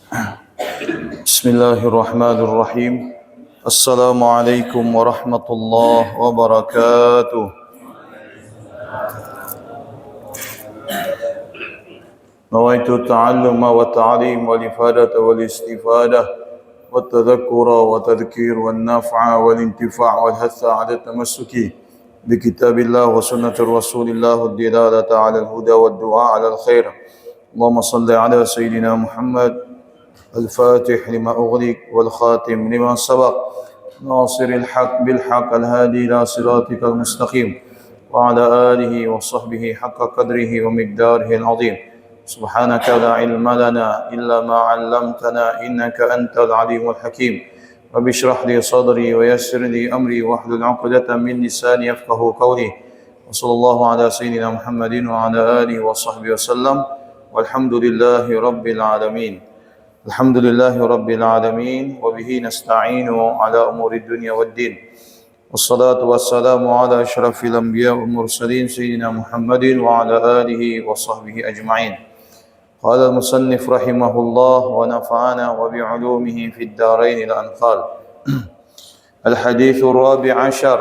Bismillahirrahmanirrahim. Assalamualaikum warahmatullahi wabarakatuh. نويت التعلم والتعليم والإفادة والاستفادة والتذكر والتذكير والنفع والانتفاع والحث على التمسك بكتاب الله وسنة رسول الله الدلالة على الهدى والدعاء على الخير. اللهم صل على سيدنا محمد الفاتح لما أغلق والخاتم لما سبق ناصر الحق بالحق الهادي إلى صراطك المستقيم وعلى آله وصحبه حق قدره ومقداره العظيم. سبحانك لا علم لنا إلا ما علمتنا إنك أنت العليم الحكيم. رب اشرح لي صدري ويسر لي أمري واحلل عقدة من لساني يفقهوا قولي. وصلى الله على سيدنا محمد وعلى آله وصحبه وسلم والحمد لله رب العالمين. الحمد لله رب العالمين وبه نستعين على أمور الدنيا والدين. والصلاة والسلام على أشرف الأنبياء والمرسلين سيدنا محمد وعلى آله وصحبه أجمعين. قال المصنف رحمه الله ونفعنا وبعلومه في الدارين الأنقال. الحديث الرابع عشر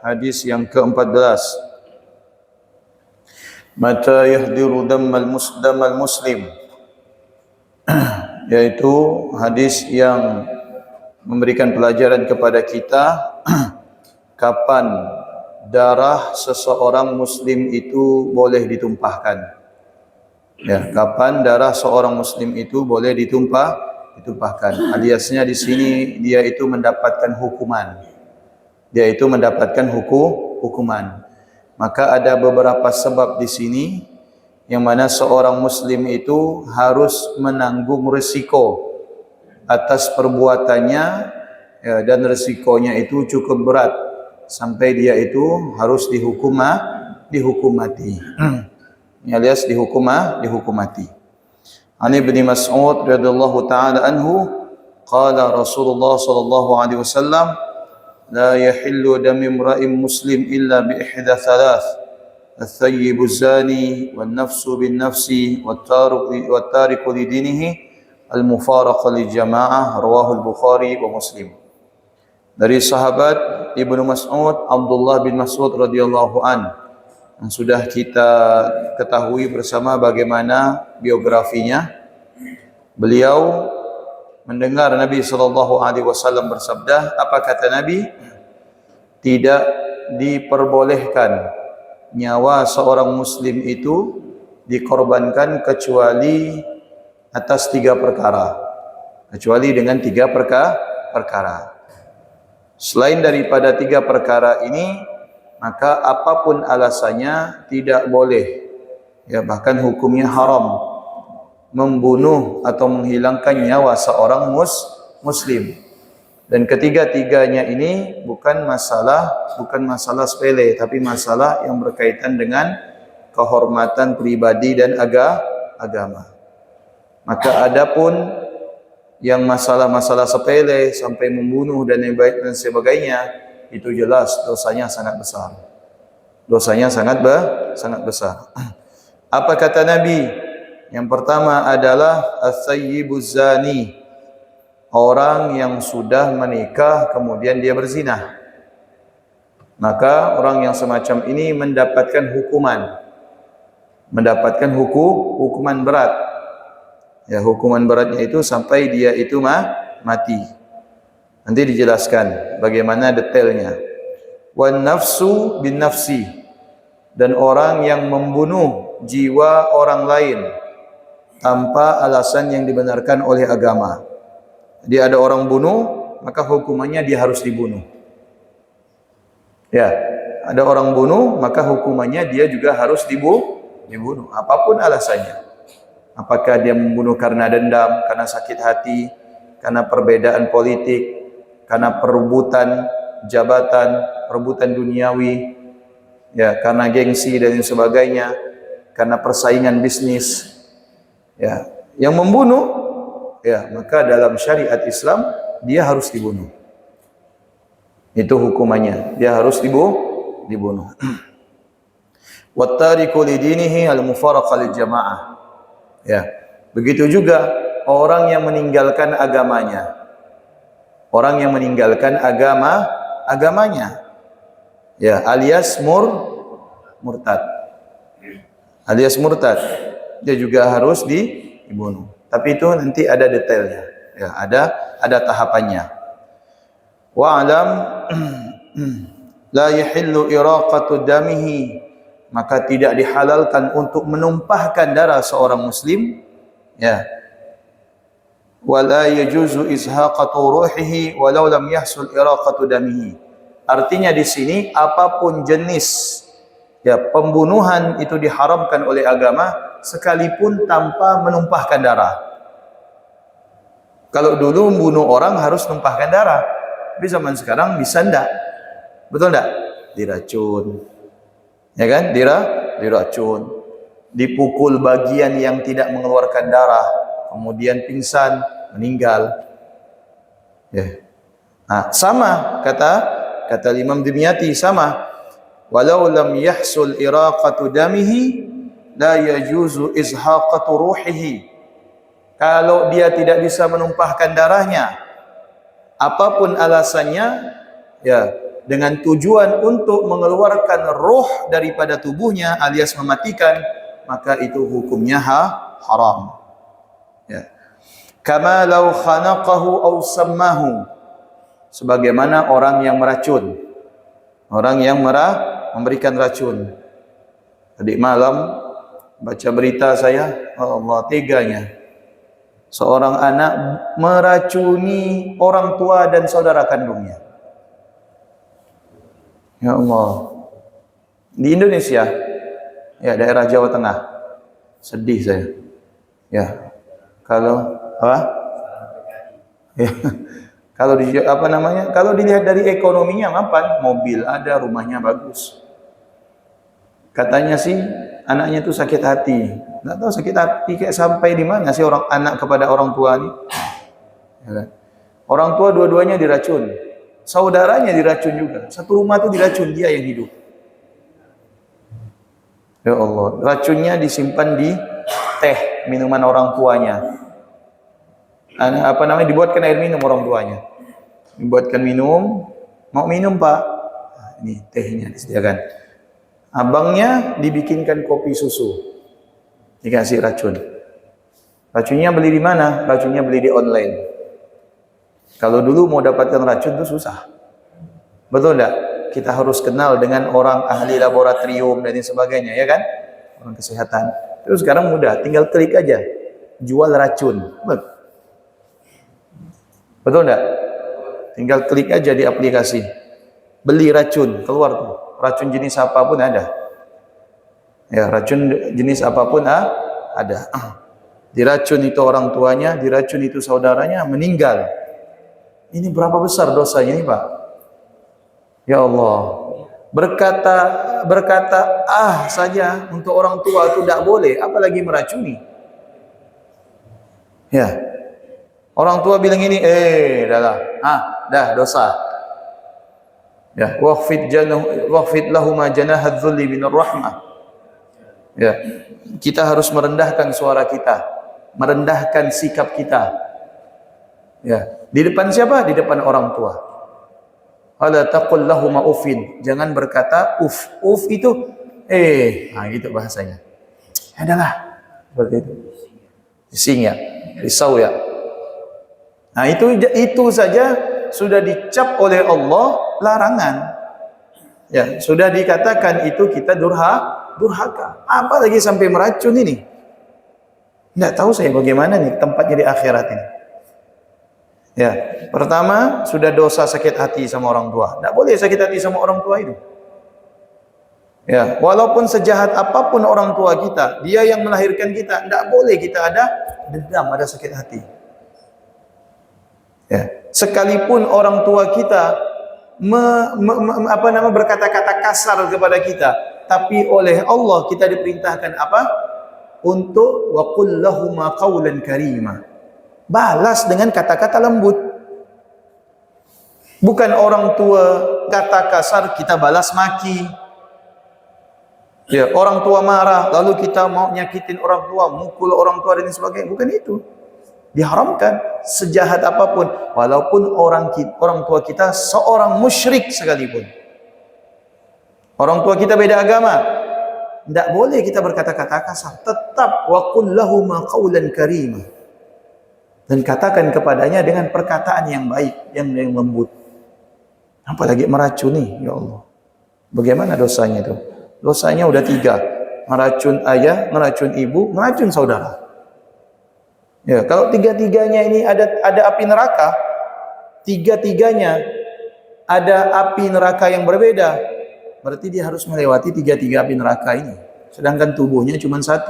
حديث yang ke-14. Mata yahdiru damal muslim, yaitu hadis yang memberikan pelajaran kepada kita kapan darah seseorang muslim itu boleh ditumpahkan. Ya, kapan darah seorang muslim itu boleh ditumpahkan. Aliasnya di sini dia itu mendapatkan hukuman. Dia itu mendapatkan hukuman. Maka ada beberapa sebab di sini yang mana seorang muslim itu harus menanggung risiko atas perbuatannya, ya, dan risikonya itu cukup berat sampai dia itu harus dihukum mati. Alias dihukum mati. An Ibnu Mas'ud radhiyallahu taala anhu qala Rasulullah sallallahu alaihi wasallam la yahillu damu imra'in muslim illa bi ihda thalath الثيب الزاني والنفس بالنفس والتارك لدينه المفارق للجماعة رواه البخاري ومسلم. Dari sahabat Ibnu Mas'ud, Abdullah bin Mas'ud radhiyallahu an, yang sudah kita ketahui bersama bagaimana biografinya. Beliau mendengar Nabi sallallahu alaihi wasallam bersabda, apa kata Nabi? Tidak diperbolehkan nyawa seorang muslim itu dikorbankan kecuali atas 3 perkara. Kecuali dengan 3 perkara. Selain daripada 3 perkara ini, maka apapun alasannya tidak boleh, ya, bahkan hukumnya haram membunuh atau menghilangkan nyawa seorang muslim. Dan ketiga-tiganya ini bukan masalah sepele, tapi masalah yang berkaitan dengan kehormatan pribadi dan agama. Maka adapun yang masalah-masalah sepele sampai membunuh dan sebagainya, itu jelas dosanya sangat besar. Dosanya sangat besar. Apa kata Nabi? Yang pertama adalah as-sayyibuz zani, orang yang sudah menikah kemudian dia berzina. Maka orang yang semacam ini mendapatkan hukuman berat. Ya, hukuman beratnya itu sampai dia itu mati. Nanti dijelaskan bagaimana detailnya. Wan nafsu bin nafsi, dan orang yang membunuh jiwa orang lain tanpa alasan yang dibenarkan oleh agama. Jadi ada orang bunuh, maka hukumannya dia harus dibunuh. Ya, ada orang bunuh, maka hukumannya dia juga harus dibunuh. Apapun alasannya. Apakah dia membunuh karena dendam, karena sakit hati, karena perbedaan politik, karena perebutan jabatan, perebutan duniawi, ya, karena gengsi dan sebagainya, karena persaingan bisnis, ya, yang membunuh, ya, maka dalam syariat Islam dia harus dibunuh. Itu hukumannya, dia harus dibunuh. Wattariku lidinihi al-mufaraqa lil jamaah. Ya, begitu juga orang yang meninggalkan agamanya. Orang yang meninggalkan agamanya. Ya, alias murtad. Alias murtad. Dia juga harus dibunuh. Tapi itu nanti ada detailnya. Ya, ada tahapannya. Wa'lam la yahillu iraqatu damihi, maka tidak dihalalkan untuk menumpahkan darah seorang muslim, ya. Wala yajuzu izhaqatu ruhihi walau lam yahsul iraqatu damihi. Artinya di sini apapun jenis ya pembunuhan itu diharamkan oleh agama sekalipun tanpa menumpahkan darah. Kalau dulu membunuh orang harus menumpahkan darah, tapi zaman sekarang bisa enggak? Betul enggak? Diracun. Ya kan? Diracun. Dipukul bagian yang tidak mengeluarkan darah, kemudian pingsan, meninggal. Ya. Nah, sama kata Imam Dimyati, sama. Walau lam yahsul iraqatu damihi la yajuzu izhaqatu ruhihi. Kalau dia tidak bisa menumpahkan darahnya, apapun alasannya, ya, dengan tujuan untuk mengeluarkan roh daripada tubuhnya alias mematikan, maka itu hukumnya haram. Ya. Kama law khanaqahu aw sammahu, sebagaimana orang yang meracun, orang yang memberikan racun. Tadi malam baca berita saya, Allah teganya, seorang anak meracuni orang tua dan saudara kandungnya. Ya Allah. Di Indonesia, ya daerah Jawa Tengah, sedih saya. Ya, kalau apa? Ya, kalau kalau dilihat dari ekonominya mapan, mobil ada, rumahnya bagus. Katanya sih anaknya itu sakit hati. Nggak tahu sakit hati kayak sampai di mana sih orang anak kepada orang tua ini. Ya kan? Orang tua dua-duanya diracun, saudaranya diracun juga. Satu rumah itu diracun, dia yang hidup. Ya Allah, racunnya disimpan di teh minuman orang tuanya. Dibuatkan air minum orang tuanya. Dibuatkan minum, mau minum Pak? Nah, ini tehnya disediakan. Abangnya dibikinkan kopi susu, dikasih racun. Racunnya beli di mana? Racunnya beli di online. Kalau dulu mau dapatkan racun itu susah. Betul enggak? Kita harus kenal dengan orang ahli laboratorium dan sebagainya, ya kan? Orang kesehatan. Terus sekarang mudah, tinggal klik aja. Jual racun. Betul enggak? Tinggal klik aja di aplikasi. Beli racun, keluar tuh. Racun jenis apapun ada. Ya, racun jenis apapun ada. Diracun itu orang tuanya, diracun itu saudaranya, meninggal. Ini berapa besar dosanya ini, Pak? Ya Allah. Berkata saja untuk orang tua itu tidak boleh, apalagi meracuni. Ya. Orang tua bilang ini, dah dosa. Ya, waqfid lahuma janahadz dzulli minar rahmah. Ya, kita harus merendahkan suara kita, merendahkan sikap kita. Ya, di depan siapa? Di depan orang tua. Ala taqul lahuma uffin, jangan berkata uf. Uf itu gitu bahasanya. Adalah seperti itu. Sing ya, risau ya. Nah, itu saja sudah dicap oleh Allah larangan. Ya, sudah dikatakan itu kita durhaka. Apalagi sampai meracun ini. Enggak tahu saya bagaimana nih tempatnya di akhirat ini. Ya, pertama sudah dosa sakit hati sama orang tua. Enggak boleh sakit hati sama orang tua itu. Ya, walaupun sejahat apapun orang tua kita, dia yang melahirkan kita, enggak boleh kita ada dendam, ada sakit hati. Ya, sekalipun orang tua kita berkata-kata kasar kepada kita, tapi oleh Allah kita diperintahkan apa? Untuk wa qul lahuma qawlan karima. Balas dengan kata-kata lembut. Bukan orang tua kata kasar kita balas maki. Ya, orang tua marah lalu kita mau nyakitin orang tua, mukul orang tua dan sebagainya. Bukan itu. Diharamkan sejahat apapun, walaupun orang tua kita seorang musyrik sekalipun. Orang tua kita beda agama, tidak boleh kita berkata-kata kasar. Tetap wa qul lahuma qawlan karima. Dan katakan kepadanya dengan perkataan yang baik, yang lembut. Apalagi meracuni, ya Allah. Bagaimana dosanya itu? Dosanya udah 3. Meracun ayah, meracun ibu, meracun saudara. Ya, kalau tiga-tiganya ini ada api neraka, tiga-tiganya ada api neraka yang berbeda, berarti dia harus melewati tiga-tiga api neraka ini. Sedangkan tubuhnya cuma 1.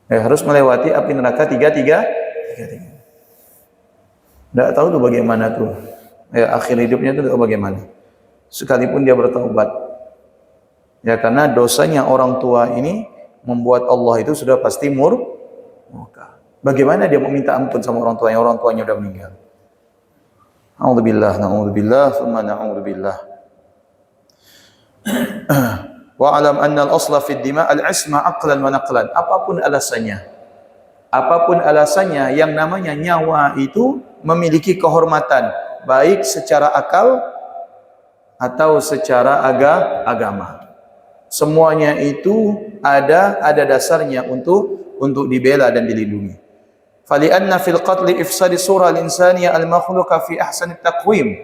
Ya, harus melewati api neraka tiga-tiga. Tidak tahu tuh bagaimana tuh. Ya, akhir hidupnya tuh bagaimana. Sekalipun dia bertaubat. Ya, karena dosanya orang tua ini membuat Allah itu sudah pasti murka. Bagaimana dia mau minta ampun sama orang tuanya udah meninggal. Na'udzubillah, thumma na'udzubillah. Wa alam anna al-asla fi ad-dima al-isma aqlan wa naqlan. Apapun alasannya, yang namanya nyawa itu memiliki kehormatan, baik secara akal atau secara agama. Semuanya itu ada dasarnya untuk dibela dan dilindungi. Fali'anna fil qatli ifsadi surah al-insaniyah al-makhluqa fi ahsani taqwim.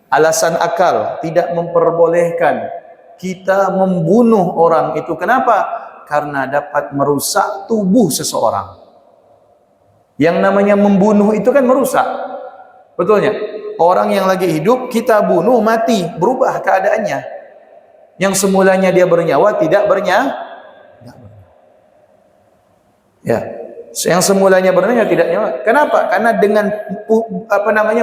Alasan akal tidak memperbolehkan kita membunuh orang itu. Kenapa? Karena dapat merusak tubuh seseorang. Yang namanya membunuh itu kan merusak. Betulnya? Orang yang lagi hidup kita bunuh, mati, berubah keadaannya. Yang semulanya dia bernyawa tidak bernyawa. Ya, yang semulanya bernyawa tidak nyawa. Kenapa? Karena dengan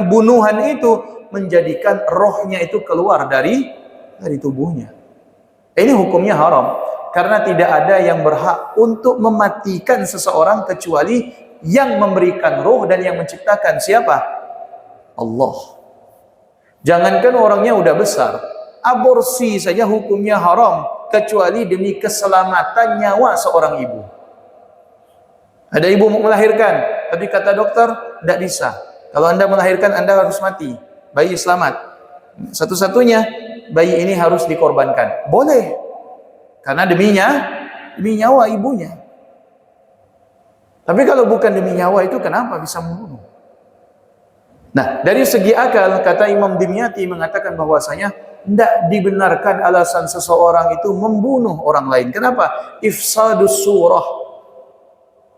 bunuhan itu menjadikan rohnya itu keluar dari tubuhnya. Ini hukumnya haram karena tidak ada yang berhak untuk mematikan seseorang kecuali yang memberikan roh dan yang menciptakan. Siapa? Allah. Jangankan orangnya udah besar, aborsi saja hukumnya haram kecuali demi keselamatan nyawa seorang ibu. Ada ibu mau melahirkan, tapi kata dokter tidak bisa. Kalau Anda melahirkan, Anda harus mati. Bayi selamat. Satu-satunya bayi ini harus dikorbankan. Boleh. Karena demi nyawa ibunya. Tapi kalau bukan demi nyawa itu kenapa bisa membunuh? Nah, dari segi akal, kata Imam Dimyati mengatakan bahwasanya tidak dibenarkan alasan seseorang itu membunuh orang lain. Kenapa? Ifsadus surah.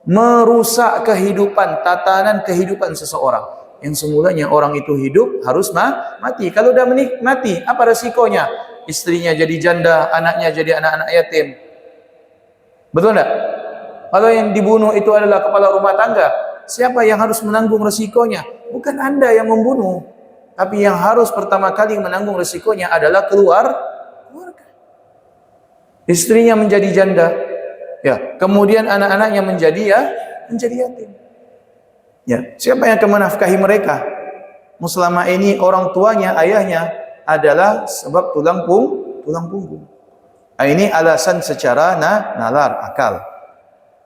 Merusak kehidupan, tatanan kehidupan seseorang. Yang semulanya orang itu hidup harus mati. Kalau udah mati, apa resikonya? Istrinya jadi janda, anaknya jadi anak-anak yatim. Betul enggak? Kalau yang dibunuh itu adalah kepala rumah tangga, siapa yang harus menanggung resikonya? Bukan Anda yang membunuh, tapi yang harus pertama kali menanggung resikonya adalah keluarga. Istrinya menjadi janda, ya, kemudian anak-anaknya menjadi yatim. Ya, siapa yang akan menafkahi mereka? Selama ini orang tuanya, ayahnya adalah sebab tulang punggung. Ini alasan secara nalar, akal.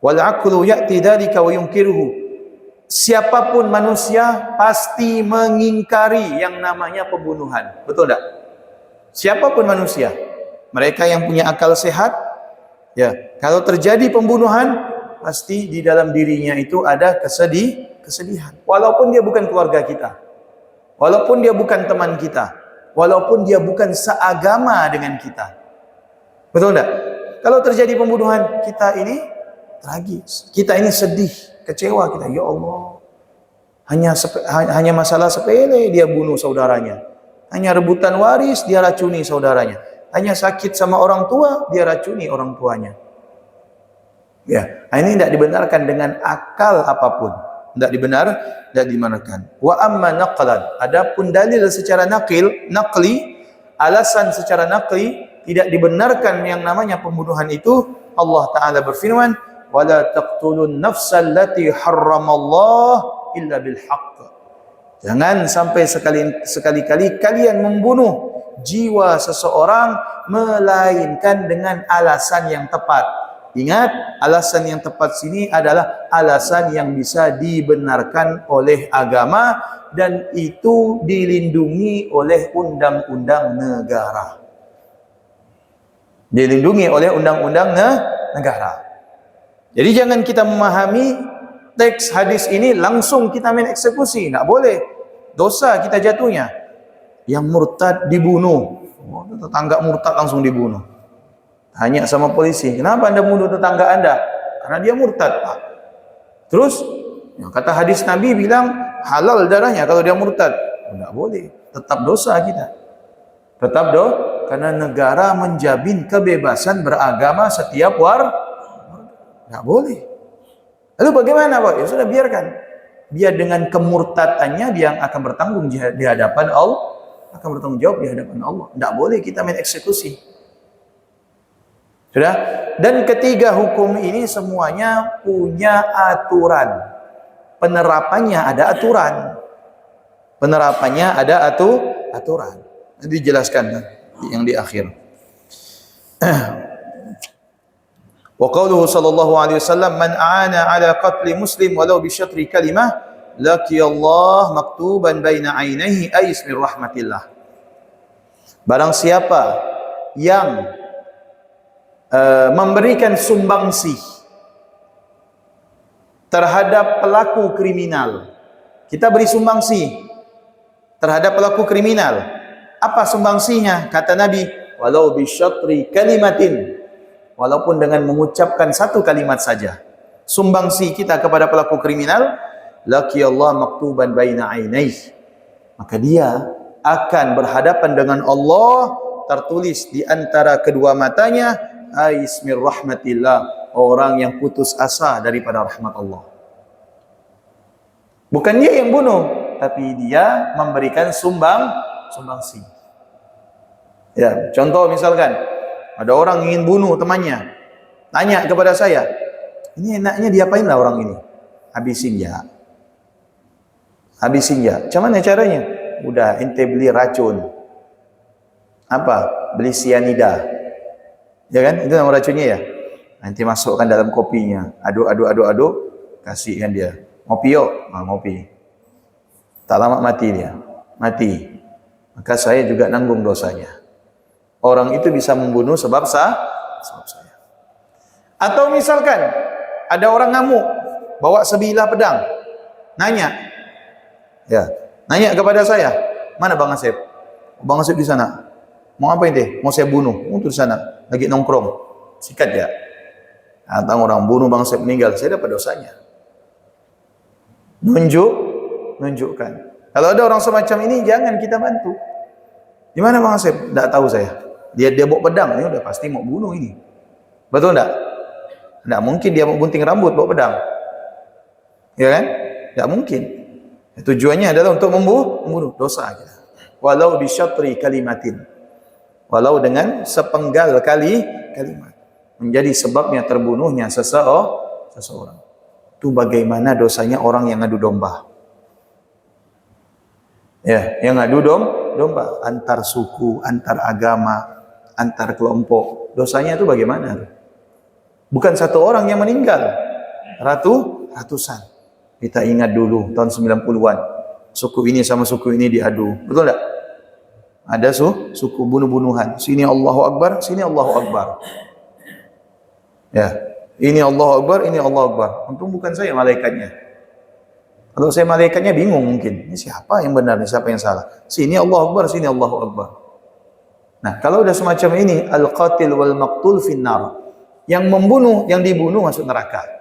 Wal aqlu ya'ti dzalika wa yunkiruhu. Siapapun manusia pasti mengingkari yang namanya pembunuhan. Betul tak? Siapapun manusia, mereka yang punya akal sehat, ya, kalau terjadi pembunuhan, pasti di dalam dirinya itu ada kesedihan. Walaupun dia bukan keluarga kita, walaupun dia bukan teman kita, walaupun dia bukan seagama dengan kita. Betul tak? Kalau terjadi pembunuhan, kita ini tragis, kita ini sedih, kecewa kita. Ya Allah, hanya masalah sepele dia bunuh saudaranya, hanya rebutan waris dia racuni saudaranya, hanya sakit sama orang tua dia racuni orang tuanya. Ya, ini tidak dibenarkan dengan akal apapun, tidak dibenarkan. Wa amma naqlan, adapun dalil secara naqli, alasan secara naqli tidak dibenarkan yang namanya pembunuhan itu. Allah Ta'ala berfirman, wala taqtulun nafsal lati harramallah illa bil haqq. Jangan sampai sekali-kali kalian membunuh jiwa seseorang melainkan dengan alasan yang tepat. Ingat, alasan yang tepat sini adalah alasan yang bisa dibenarkan oleh agama dan itu dilindungi oleh undang-undang negara. Dilindungi oleh undang-undang negara. Jadi jangan kita memahami teks hadis ini langsung kita main eksekusi, enggak boleh. Dosa kita jatuhnya. Yang murtad dibunuh. Oh, tetangga murtad langsung dibunuh. Tanya sama polisi, kenapa Anda bunuh tetangga Anda? Karena dia murtad, Pak. Terus, kata hadis Nabi bilang halal darahnya kalau dia murtad. Enggak boleh, tetap dosa kita. Tetap karena negara menjamin kebebasan beragama setiap enggak boleh. Lalu bagaimana, Pak? Ya sudah, biarkan. Dia dengan kemurtadannya dia akan bertanggung di hadapan Allah, akan bertanggung jawab di hadapan Allah. Enggak boleh kita main eksekusi. Sudah? Dan ketiga hukum ini semuanya punya aturan. Penerapannya ada aturan. Penerapannya ada aturan. Nanti dijelaskan yang di akhir. Wa qauluhu sallallahu alaihi wasallam man aana ala qatli muslim walau bi syatri kalimah laqi Allah maktuban baina ainaihi ais min rahmatillah. Barang siapa yang memberikan sumbangsi terhadap pelaku kriminal. Kita beri sumbangsi terhadap pelaku kriminal. Apa sumbangsinya? Kata Nabi, walau bisyatri kalimatin, walaupun dengan mengucapkan satu kalimat saja. Sumbangsi kita kepada pelaku kriminal, laqi Allah maktuban baina ainaihi. Maka dia akan berhadapan dengan Allah, tertulis di antara kedua matanya, ais mir rahmatillah, orang yang putus asa daripada rahmat Allah. Bukan dia yang bunuh, tapi dia memberikan sumbangsi. Ya, contoh misalkan ada orang ingin bunuh temannya, tanya kepada saya, ini enaknya diapain lah orang ini? Habisin ya. Macam mana caranya? Udah, ente beli racun. Apa? Beli sianida. Ya kan? Itu nama racunnya ya. Nanti masukkan dalam kopinya. Aduk. Kasihkan dia. Ngopi yuk. Ngopi. Tak lama mati dia. Mati. Maka saya juga nanggung dosanya. Orang itu bisa membunuh sebab saya. Atau misalkan ada orang ngamuk bawa sebilah pedang. Nanya. Ya. Nanya kepada saya. Mana Bang Asep? Bang Asep di sana. Mau apa ini? Mau saya bunuh. Untuk di sana. Lagi nongkrong. Sikat ya. Atau orang bunuh Bang Asep meninggal. Saya dapat dosanya. Nunjukkan. Kalau ada orang semacam ini, jangan kita bantu. Di mana Bang Asep? Tidak tahu saya. Dia bawa pedang. Ini udah pasti mau bunuh ini. Betul tidak? Tidak mungkin dia mau gunting rambut bawa pedang. Ya kan? Tidak mungkin. Tujuannya adalah untuk membunuh. Dosa kita. Walau bisyatri kalimatin. Walau dengan sepenggal kalimat. Menjadi sebabnya terbunuhnya seseorang. Itu bagaimana dosanya orang yang ngadu domba. Ya, yang ngadu domba. Antar suku, antar agama, antar kelompok. Dosanya itu bagaimana? Bukan satu orang yang meninggal. Ratusan. Kita ingat dulu, tahun 90-an. Suku ini sama suku ini diadu. Betul tak? Ada suku bunuh-bunuhan. Sini Allahu Akbar, sini Allahu Akbar. Ya, ini Allahu Akbar, ini Allahu Akbar. Untung bukan saya malaikatnya. Kalau saya malaikatnya bingung mungkin. Ini siapa yang benar, siapa yang salah? Sini Allahu Akbar, sini Allahu Akbar. Nah, kalau udah semacam ini, al-qatil wal maqtul finnar. Yang membunuh, yang dibunuh masuk neraka.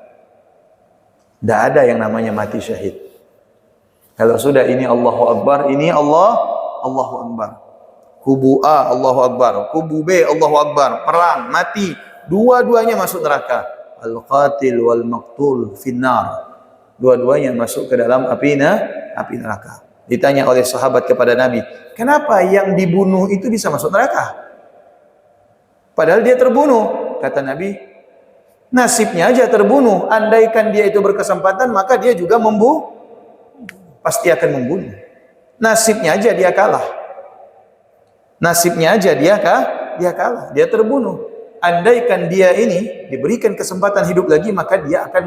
Tidak ada yang namanya mati syahid. Kalau sudah ini Allahu Akbar, ini Allahu Akbar. Kubu A Allahu Akbar, kubu B Allahu Akbar, perang, mati, dua-duanya masuk neraka. Al-qatil wal maqtul finnar. Dua-duanya masuk ke dalam api neraka. Ditanya oleh sahabat kepada Nabi, kenapa yang dibunuh itu bisa masuk neraka? Padahal dia terbunuh. Kata Nabi, nasibnya aja terbunuh. Andaikan dia itu berkesempatan, maka dia juga pasti akan membunuh. Nasibnya aja dia kalah. Dia kalah, dia terbunuh. andaikan dia ini diberikan kesempatan hidup lagi, maka dia akan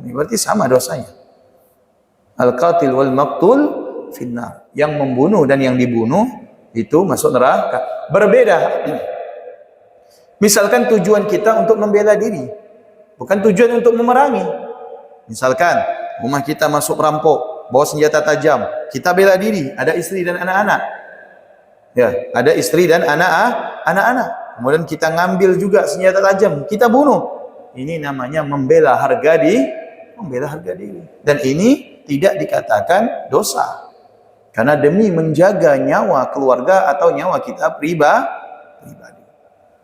berarti sama dosanya. Al-qatil wal maqtul finnar. Yang membunuh dan yang dibunuh itu masuk neraka. Berbeda. Misalkan tujuan kita untuk membela diri, bukan tujuan untuk memerangi. Misalkan rumah kita masuk perampok, bawa senjata tajam, kita bela diri, ada istri dan anak-anak. Ya, ada istri dan anak-anak. Kemudian kita ngambil juga senjata tajam, kita bunuh. Ini namanya membela harga diri. Dan ini tidak dikatakan dosa. Karena demi menjaga nyawa keluarga atau nyawa kita pribadi.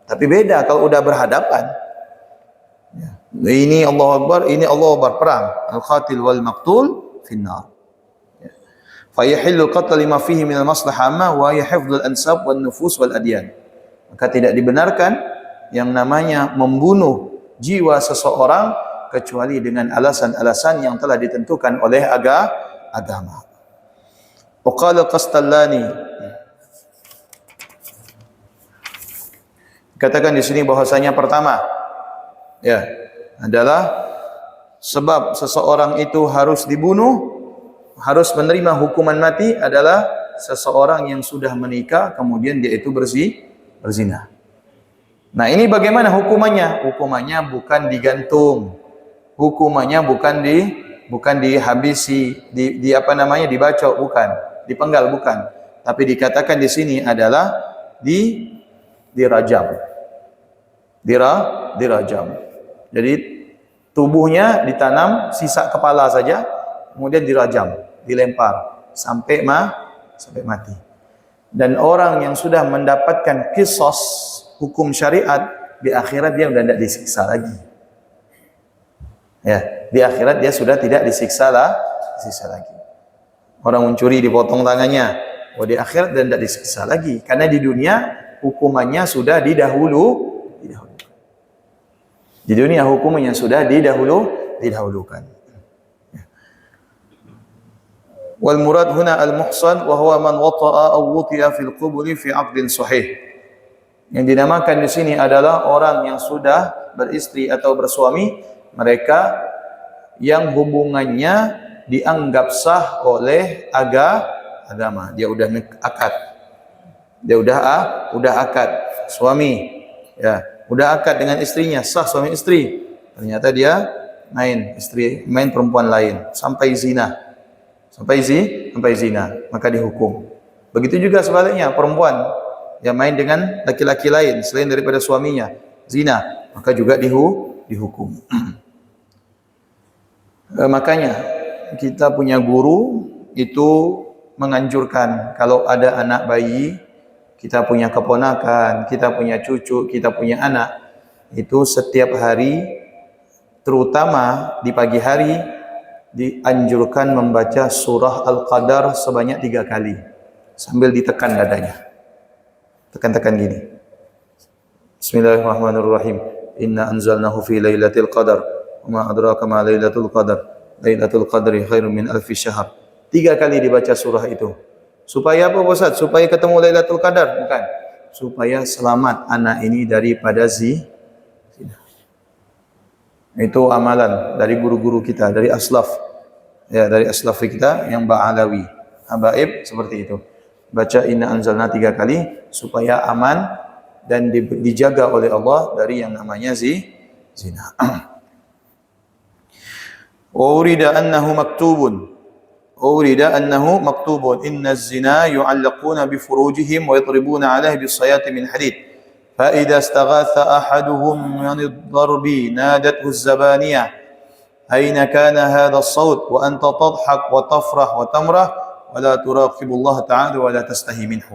Tapi beda kalau udah berhadapan. Ya. Ini Allahu Akbar, ini Allahu Akbar, perang. Al-qatil wal maqtul finnar. Ya. Fa yahillu qatl lima fihi min al-maslahah amma wa yahfdhu al-ansab wan nufus wal adyan. Maka tidak dibenarkan yang namanya membunuh jiwa seseorang kecuali dengan alasan-alasan yang telah ditentukan oleh agama. Qala Qastallani, katakan di sini bahwasanya pertama ya adalah sebab seseorang itu harus dibunuh, harus menerima hukuman mati adalah seseorang yang sudah menikah kemudian dia itu berzina. Nah, ini bagaimana hukumannya? Hukumannya bukan digantung. Hukumannya bukan dihabisi, dibacok, bukan, dipenggal, bukan. Tapi dikatakan di sini adalah dirajam. Dirajam. Jadi tubuhnya ditanam, sisa kepala saja, kemudian dirajam, dilempar sampai mati. Dan orang yang sudah mendapatkan qisas hukum syariat di akhirat dia sudah tidak disiksa lagi. Ya, di akhirat dia sudah tidak disiksa lagi. Orang mencuri dipotong tangannya, di akhirat dia tidak disiksa lagi karena di dunia hukumannya sudah didahulukan. Di dunia hukumannya sudah didahulukan. Wal murad huna al-muhsan wa huwa man wata'a aw wuti'a fil quburi fi 'aqdin sahih. Yang dinamakan di sini adalah orang yang sudah beristri atau bersuami, mereka yang hubungannya dianggap sah oleh agama. Dia udah akad. Dia udah akad suami, ya, udah akad dengan istrinya, sah suami istri. Ternyata dia main perempuan lain sampai zina. Sampai zina, maka dihukum. Begitu juga sebaliknya, perempuan yang main dengan laki-laki lain selain daripada suaminya, zina, maka juga dihukum. Makanya kita punya guru itu menganjurkan kalau ada anak bayi, kita punya keponakan, kita punya cucu, kita punya anak, itu setiap hari, terutama di pagi hari, dianjurkan membaca surah Al-Qadar sebanyak 3 kali sambil ditekan dadanya. Tekan-tekan gini. Bismillahirrahmanirrahim. Inna anzalnahu fi lailatul qadar. Wa ma adraka ma lailatul qadar. Lailatul qadri khairum min alfi syahr. 3 kali dibaca surah itu. Supaya apa, Ustaz? Supaya ketemu Lailatul Qadar? Bukan. Supaya selamat anak ini daripada zina. Itu amalan dari guru-guru kita, dari aslaf. Ya, dari aslaf kita yang ba'alawi. Habaib seperti itu. Baca inna anzalna 3 kali supaya aman dan dijaga oleh Allah dari yang namanya zina. Urida annahu maktubun inna az-zina yu'allaquna bi furujihim wa yadribuna 'alaihi bis-sayati min hadid. فإذا استغاث أحدهم من الضرب نادته الزبانية أين كان هذا الصوت وأنت تضحك وتفرح وتمرح ولا تراقب الله تعالى ولا تستحي منه.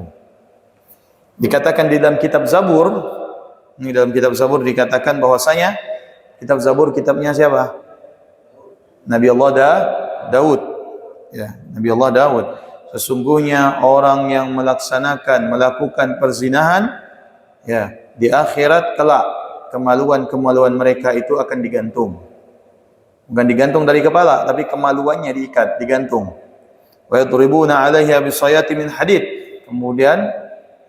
Dikatakan di dalam kitab Zabur, ini dalam kitab Zabur dikatakan bahwasanya kitab Zabur kitabnya siapa? Nabi Allah Daud. Ya, Nabi Allah Daud. Sesungguhnya orang yang melakukan perzinahan, ya, di akhirat kelak kemaluan-kemaluan mereka itu akan digantung. Bukan digantung dari kepala, tapi kemaluannya digantung. Wa yadribuna 'alaiha bisayati min hadid. Kemudian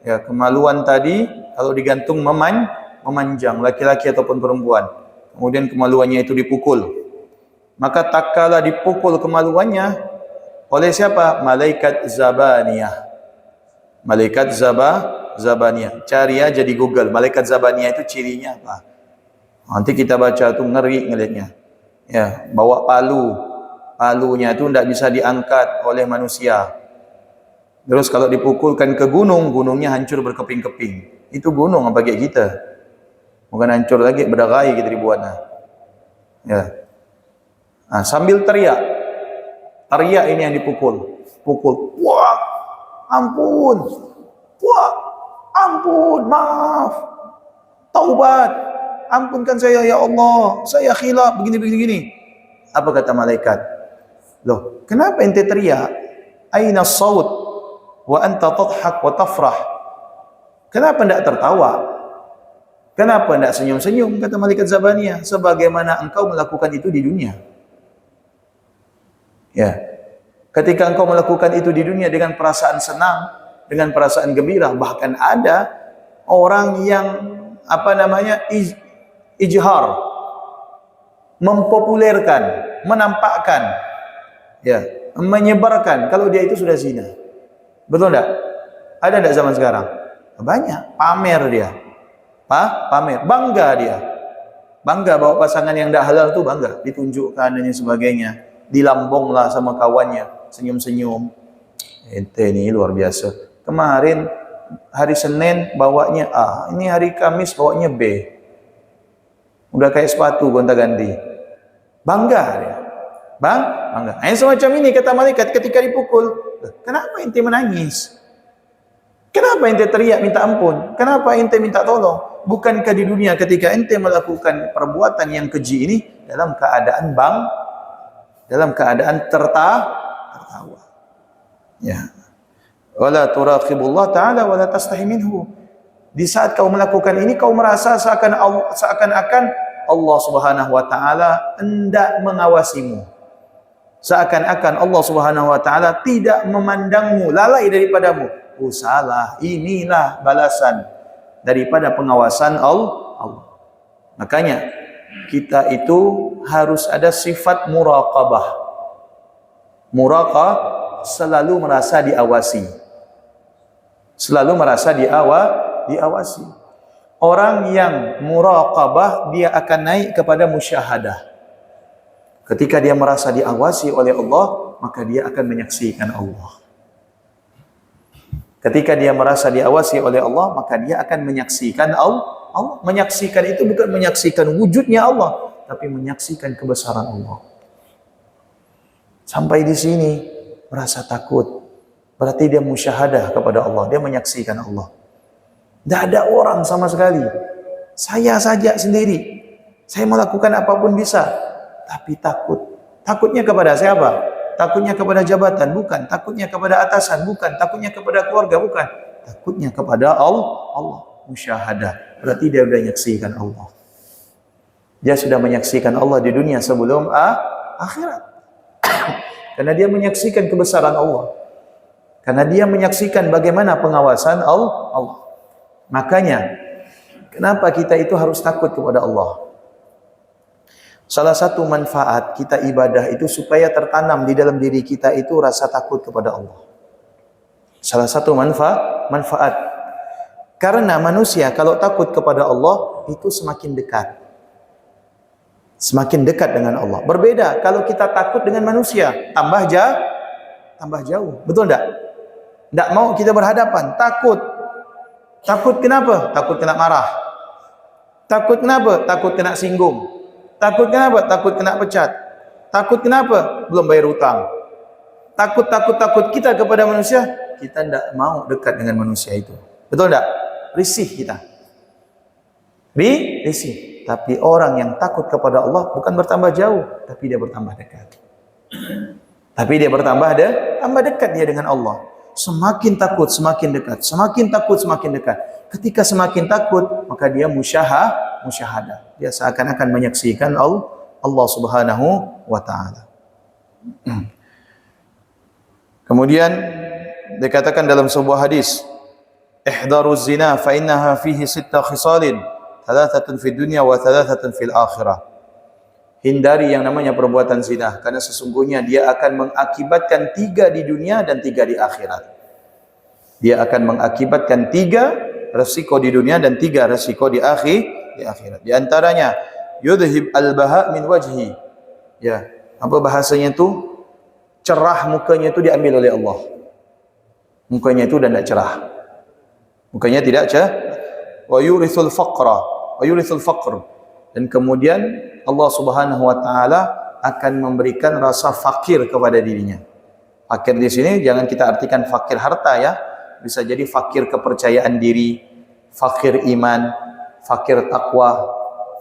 ya kemaluan tadi kalau digantung memanjang, laki-laki ataupun perempuan. Kemudian kemaluannya itu dipukul. Maka tak kala dipukul kemaluannya oleh siapa? Malaikat Zabaniyah. Malaikat Zabaniyah. Cari aja di Google, malaikat Zabaniyah itu cirinya apa? Nanti kita baca tuh ngeri ngelihatnya. Ya, bawa palunya itu tidak bisa diangkat oleh manusia. Terus kalau dipukulkan ke gunung, gunungnya hancur berkeping-keping. Itu gunung apa kayak kita? Bukan hancur lagi, berdagai kita dibuatnya. Ya. Nah, sambil teriak ini yang dipukul. Pukul. Wah, ampun. Wah, ampun, maaf. Taubat. Ampunkan saya ya Allah. Saya khilaf begini. Apa kata malaikat? Loh, kenapa ente teriak? Aina saut wa anta tadhak wa tafrah. Kenapa tidak tertawa? Kenapa tidak senyum-senyum? Kata malaikat Zabaniyah, sebagaimana engkau melakukan itu di dunia. Ya. Ketika engkau melakukan itu di dunia dengan perasaan senang, dengan perasaan gembira, bahkan ada orang yang ijhar, mempopulerkan, menampakkan, ya, menyebarkan kalau dia itu sudah zina. Betul enggak? Ada enggak zaman sekarang? Banyak. Pamer dia. Pamer. Bangga dia. Bangga bawa pasangan yang tidak halal itu bangga. Ditunjukkan dan sebagainya. Dilambonglah sama kawannya. Senyum-senyum. Ente ini luar biasa. Kemarin hari Senin bawanya A. Ini hari Kamis bawanya B. Udah kayak sepatu gonta-ganti. Bangga dia. Bangga. Semacam ini kata malaikat ketika dipukul. Kenapa ente menangis? Kenapa ente teriak minta ampun? Kenapa ente minta tolong? Bukankah di dunia ketika ente melakukan perbuatan yang keji ini dalam keadaan tertawa. Ya. Wala turaqibullah ta'ala wala tastahi minhu. Di saat kau melakukan ini kau merasa seakan-akan Allah Subhanahu wa taala hendak mengawasimu. Seakan-akan Allah Subhanahu wa taala tidak memandangmu, lalai daripadamu. Oh salah, inilah balasan daripada pengawasan Allah. Makanya kita itu harus ada sifat muraqabah. Selalu merasa diawasi. Selalu merasa diawasi. Orang yang muraqabah dia akan naik kepada musyahadah. Ketika dia merasa diawasi oleh Allah, maka dia akan menyaksikan Allah. Ketika dia merasa diawasi oleh Allah, maka dia akan menyaksikan Allah. Menyaksikan itu bukan menyaksikan wujudnya Allah, tapi menyaksikan kebesaran Allah. Sampai di sini merasa takut, berarti dia musyahadah kepada Allah, dia menyaksikan Allah. Tidak ada orang sama sekali. Saya saja sendiri. Saya melakukan apapun bisa, tapi takut. Takutnya kepada siapa? Takutnya kepada jabatan, bukan. Takutnya kepada atasan, bukan. Takutnya kepada keluarga, bukan. Takutnya kepada Allah. Musyahadah. Berarti dia sudah menyaksikan Allah. Dia sudah menyaksikan Allah di dunia sebelum akhirat. Karena dia menyaksikan kebesaran Allah. Karena dia menyaksikan bagaimana pengawasan Allah. Makanya, kenapa kita itu harus takut kepada Allah? Salah satu manfaat kita ibadah itu supaya tertanam di dalam diri kita itu rasa takut kepada Allah. Salah satu manfaat. Karena manusia kalau takut kepada Allah itu semakin dekat. Semakin dekat dengan Allah. Berbeda kalau kita takut dengan manusia, tambah jauh. Betul enggak? Enggak mau kita berhadapan, takut. Takut kenapa? Takut kena marah. Takut kenapa? Takut kena singgung. Takut kenapa? Takut kena pecat. Takut kenapa? Belum bayar hutang. Takut kita kepada manusia, kita tidak mau dekat dengan manusia itu. Betul tidak? Risih kita. Risih. Tapi orang yang takut kepada Allah bukan bertambah jauh, tapi dia bertambah dekat. Tambah dekat dia dengan Allah. Semakin takut, semakin dekat. Semakin takut, semakin dekat. Ketika semakin takut, maka dia musyahadah. Dia seakan-akan menyaksikan Allah Subhanahu wa ta'ala. Kemudian dikatakan dalam sebuah hadis, "Ihdaruz zina fa innaha fihi sitta khisalin thalathatun fid dunya wa thalathatun fil akhirah. Hindari yang namanya perbuatan zina, karena sesungguhnya dia akan mengakibatkan 3 di dunia dan 3 di akhirat. Dia akan mengakibatkan 3 resiko di dunia dan 3 resiko di akhirat. Di antaranya yudhib al-baha min wajhi. Ya, apa bahasanya itu? Cerah mukanya itu diambil oleh Allah. Mukanya itu dan tidak cerah. Mukanya tidak cerah. Wa yurithul faqra, wa yurithul faqr. Dan kemudian Allah Subhanahu wa taala akan memberikan rasa fakir kepada dirinya. Fakir di sini jangan kita artikan fakir harta ya. Bisa jadi fakir kepercayaan diri, fakir iman, fakir takwa,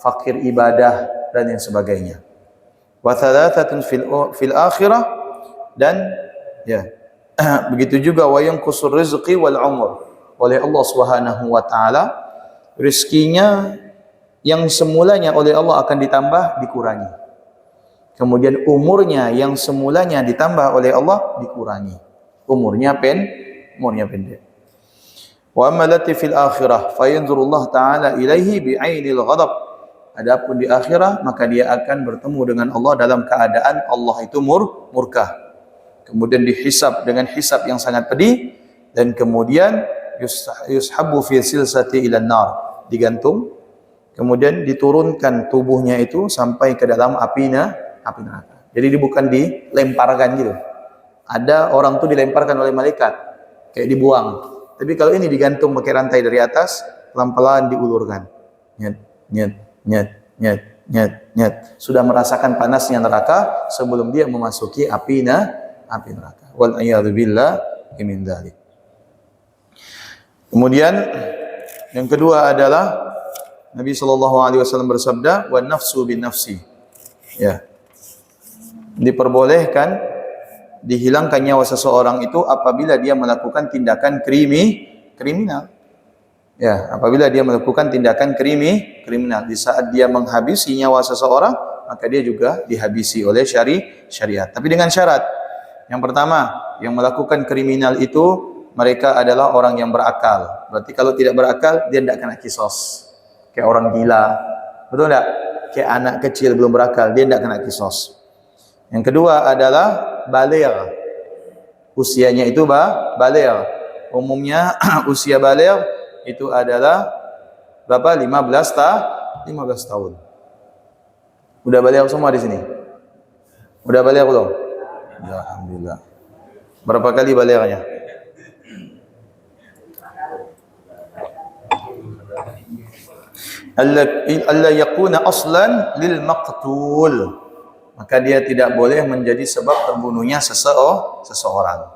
fakir ibadah dan yang sebagainya. Wa thalathatun fil akhirah, dan ya begitu juga wa yanqusur rizqi wal umur. Oleh Allah Subhanahu wa taala rezekinya yang semulanya oleh Allah akan ditambah dikurangi. Kemudian umurnya yang semulanya ditambah oleh Allah dikurangi. Umurnya pendek. Wa amalati fil akhirah fayanzurullah taala ilaihi bi'ainil ghadab. Adapun di akhirah maka dia akan bertemu dengan Allah dalam keadaan Allah itu murka. Kemudian dihisab dengan hisab yang sangat pedih, dan kemudian yushabu fi silsati ilan nar, digantung, kemudian diturunkan tubuhnya itu sampai ke dalam api neraka. Jadi bukan dilemparkan gitu. Ada orang tuh dilemparkan oleh malaikat, kayak dibuang. Tapi kalau ini digantung pakai rantai dari atas, pelan-pelan diulurkan. Nyet. Sudah merasakan panasnya neraka sebelum dia memasuki api neraka. Wal a'yadu billah min dzalik. Kemudian yang kedua adalah Nabi SAW bersabda, wa nafsu bin nafsi. Ya. Diperbolehkan dihilangkan nyawa seseorang itu apabila dia melakukan tindakan kriminal. Ya, apabila dia melakukan tindakan kriminal, di saat dia menghabisi nyawa seseorang, maka dia juga dihabisi oleh syariat. Tapi dengan syarat. Yang pertama, yang melakukan kriminal itu mereka adalah orang yang berakal. Berarti kalau tidak berakal, dia tidak kena kisos. Kayak orang gila, betul tidak? Kayak anak kecil belum berakal, dia tidak kena kisos. Yang kedua adalah baligh. Usianya itu baligh. Umumnya usia baligh itu adalah berapa? 15 tahun. Udah baligh semua di sini? Udah baligh belum? Ya, alhamdulillah. Berapa kali balighnya? Alla yakuna aslan lil maqtul, maka dia tidak boleh menjadi sebab terbunuhnya seseorang.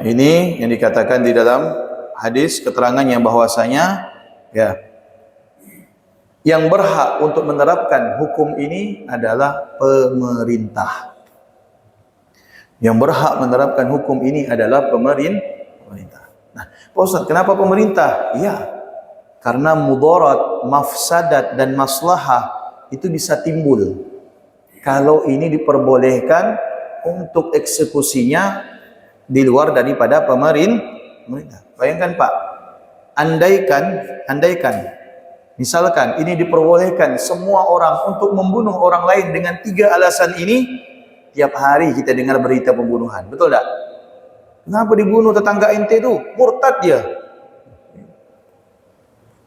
Ini yang dikatakan di dalam hadis, keterangan yang bahwasanya ya yang berhak untuk menerapkan hukum ini adalah pemerintah. Yang berhak menerapkan hukum ini adalah pemerintah. Nah, Pak Ustaz, kenapa pemerintah? Iya, karena mudarat, mafsadat dan maslahah itu bisa timbul kalau ini diperbolehkan untuk eksekusinya di luar daripada pemerintah. Bayangkan Pak, andaikan misalkan ini diperbolehkan semua orang untuk membunuh orang lain dengan 3 alasan ini, tiap hari kita dengar berita pembunuhan, betul tak? Kenapa dibunuh tetangga ente itu? Murtad dia.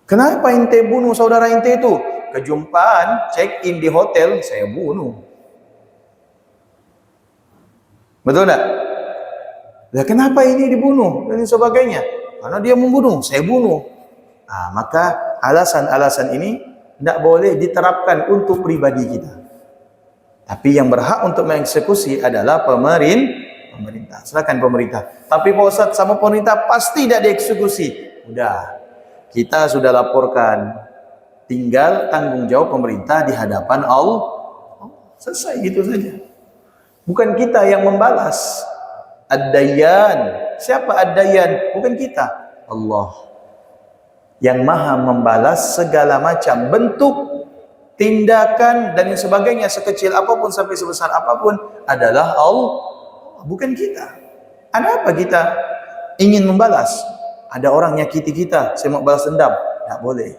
Kenapa ente bunuh saudara ente itu? Kejumpaan, check in di hotel, saya bunuh. Betul tak? Nah, kenapa ini dibunuh dan sebagainya? Karena dia membunuh, saya bunuh. Nah, maka alasan-alasan ini tidak boleh diterapkan untuk pribadi kita. Tapi yang berhak untuk mengeksekusi adalah pemerintah. Silakan pemerintah. Tapi Pak Ustaz, sama pemerintah pasti tidak dieksekusi. Udah. Kita sudah laporkan, tinggal tanggung jawab pemerintah di hadapan Allah. Selesai gitu saja. Bukan kita yang membalas. Ad-Dayyan. Siapa Ad-Dayyan? Bukan kita. Allah. Yang maha membalas segala macam bentuk, tindakan dan sebagainya, sekecil apapun sampai sebesar apapun adalah Allah. Bukan kita. Ada apa kita ingin membalas? Ada orang nyakiti kita, saya mau balas dendam. Tak boleh.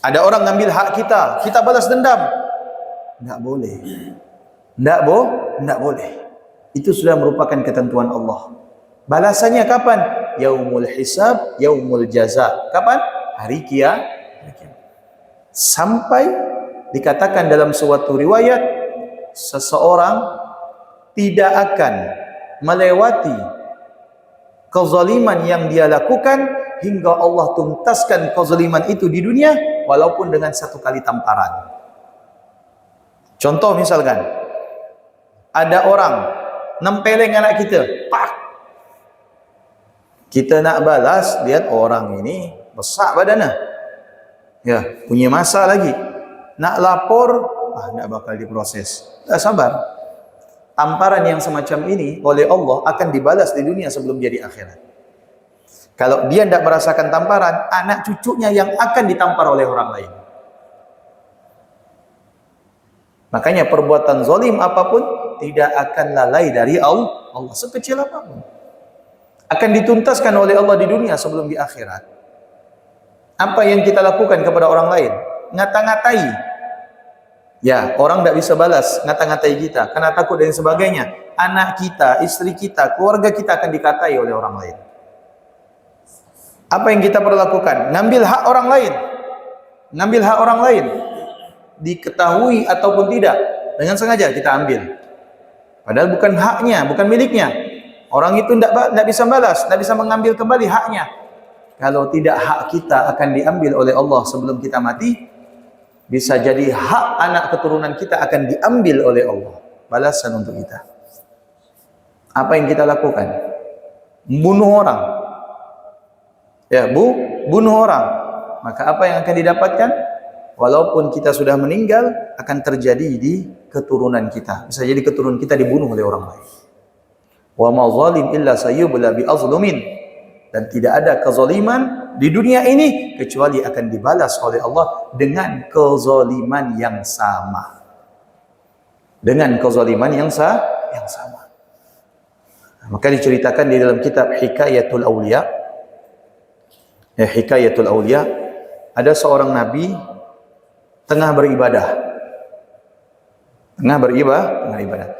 Ada orang ngambil hak kita, kita balas dendam. Enggak boleh. Enggak boleh. Itu sudah merupakan ketentuan Allah. Balasannya kapan? Yaumul hisab, yaumul jaza. Kapan? Hari kiamat. Sampai dikatakan dalam suatu riwayat, seseorang tidak akan melewati kezaliman yang dia lakukan hingga Allah tuntaskan kezaliman itu di dunia, walaupun dengan satu kali tamparan. Contoh misalkan, ada orang nempeleng anak kita, pak. Kita nak balas, lihat orang ini besar badannya, ya, punya masa lagi. Nak lapor, nak bakal diproses. Tak sabar. Tamparan yang semacam ini oleh Allah akan dibalas di dunia sebelum jadi akhirat. Kalau dia tidak merasakan tamparan, anak cucunya yang akan ditampar oleh orang lain. Makanya perbuatan zalim apapun tidak akan lalai dari Allah, sekecil apapun. Akan dituntaskan oleh Allah di dunia sebelum di akhirat. Apa yang kita lakukan kepada orang lain? Ngata-ngatai. Ya, orang tidak bisa balas ngata-ngatai kita karena takut dan sebagainya. Anak kita, istri kita, keluarga kita akan dikatai oleh orang lain. Apa yang kita perlu lakukan? Ngambil hak orang lain. Ngambil hak orang lain. Diketahui ataupun tidak, dengan sengaja kita ambil. Padahal bukan haknya, bukan miliknya. Orang itu tidak bisa balas, tidak bisa mengambil kembali haknya. Kalau tidak, hak kita akan diambil oleh Allah sebelum kita mati. Bisa jadi hak anak keturunan kita akan diambil oleh Allah. Balasan untuk kita. Apa yang kita lakukan? Bunuh orang. Ya, bunuh orang. Maka apa yang akan didapatkan? Walaupun kita sudah meninggal, akan terjadi di keturunan kita. Bisa jadi keturunan kita dibunuh oleh orang lain. Wa ma zalim illa sayyubla bi azlumin. Dan tidak ada kezaliman di dunia ini kecuali akan dibalas oleh Allah dengan kezaliman yang sama. Dengan kezaliman yang sama. Maka diceritakan di dalam kitab Hikayatul Aulia. Ya, Hikayatul Aulia, ada seorang nabi tengah beribadah. Tengah beribadah.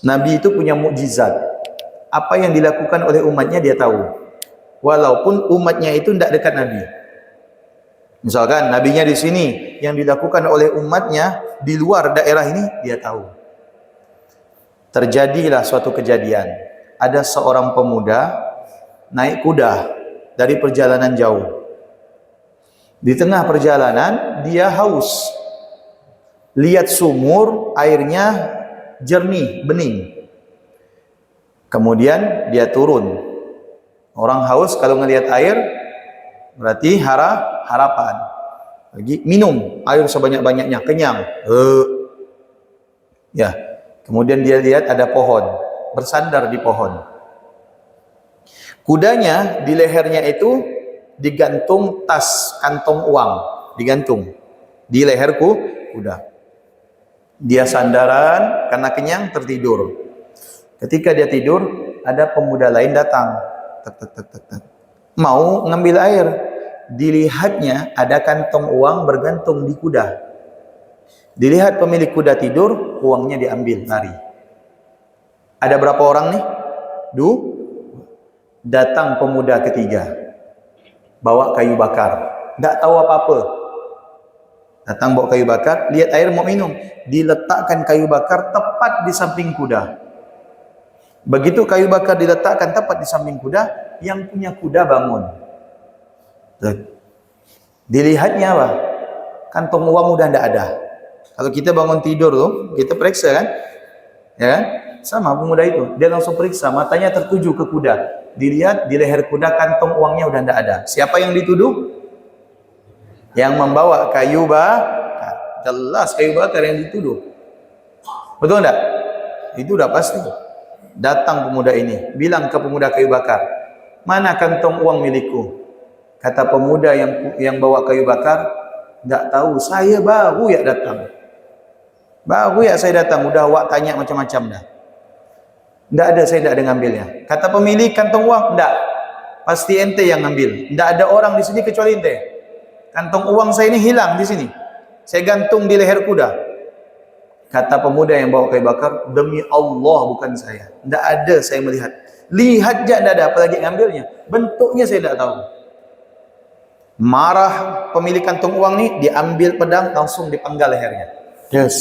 Nabi itu punya mukjizat. Apa yang dilakukan oleh umatnya dia tahu. Walaupun umatnya itu tidak dekat Nabi. Misalkan nabinya di sini, yang dilakukan oleh umatnya di luar daerah ini dia tahu. Terjadilah suatu kejadian. Ada seorang pemuda naik kuda dari perjalanan jauh. Di tengah perjalanan dia haus. Lihat sumur, airnya jernih, bening. Kemudian dia turun. Orang haus kalau ngelihat air berarti harapan. Lagi minum air sebanyak-banyaknya, kenyang. Ya. Kemudian dia lihat ada pohon, bersandar di pohon. Kudanya di lehernya itu digantung tas kantong uang, digantung di leherku kuda. Dia sandaran karena kenyang, tertidur. Ketika dia tidur, ada pemuda lain datang. Mau ngambil air. Dilihatnya ada kantong uang bergantung di kuda. Dilihat pemilik kuda tidur, uangnya diambil, lari. Ada berapa orang nih? Datang pemuda ketiga, bawa kayu bakar, tidak tahu apa-apa. Datang bawa kayu bakar, lihat air mau minum, diletakkan kayu bakar tepat di samping kuda. Begitu kayu bakar diletakkan tepat di samping kuda, yang punya kuda bangun. Dilihatnya apa? Kantong uang udah tidak ada. Kalau kita bangun tidur tuh, kita periksa kan? Ya kan? Sama pemuda itu, dia langsung periksa, matanya tertuju ke kuda. Dilihat di leher kuda kantong uangnya udah tidak ada. Siapa yang dituduh? Yang membawa kayu bakar. Jelas kayu bakar yang dituduh. Betul enggak? Itu udah pasti. Datang pemuda ini, bilang ke pemuda kayu bakar, mana kantong uang milikku? Kata pemuda yang bawa kayu bakar, tidak tahu, saya baru ya datang. Baru ya saya datang, udah awak tanya macam-macam dah. Tidak ada, saya tidak ada ngambilnya. Kata pemilik kantong uang, tidak. Pasti ente yang ngambil. Tidak ada orang di sini kecuali ente. kantong uang saya ini hilang di sini. Saya gantung di leher kuda. Kata pemuda yang bawa kayu bakar, demi Allah bukan saya. Tidak ada saya melihat. Lihat je tidak ada, apalagi ngambilnya. Bentuknya saya tidak tahu. Marah pemilik kantung uang ni, diambil pedang, langsung dipenggal lehernya. Yes.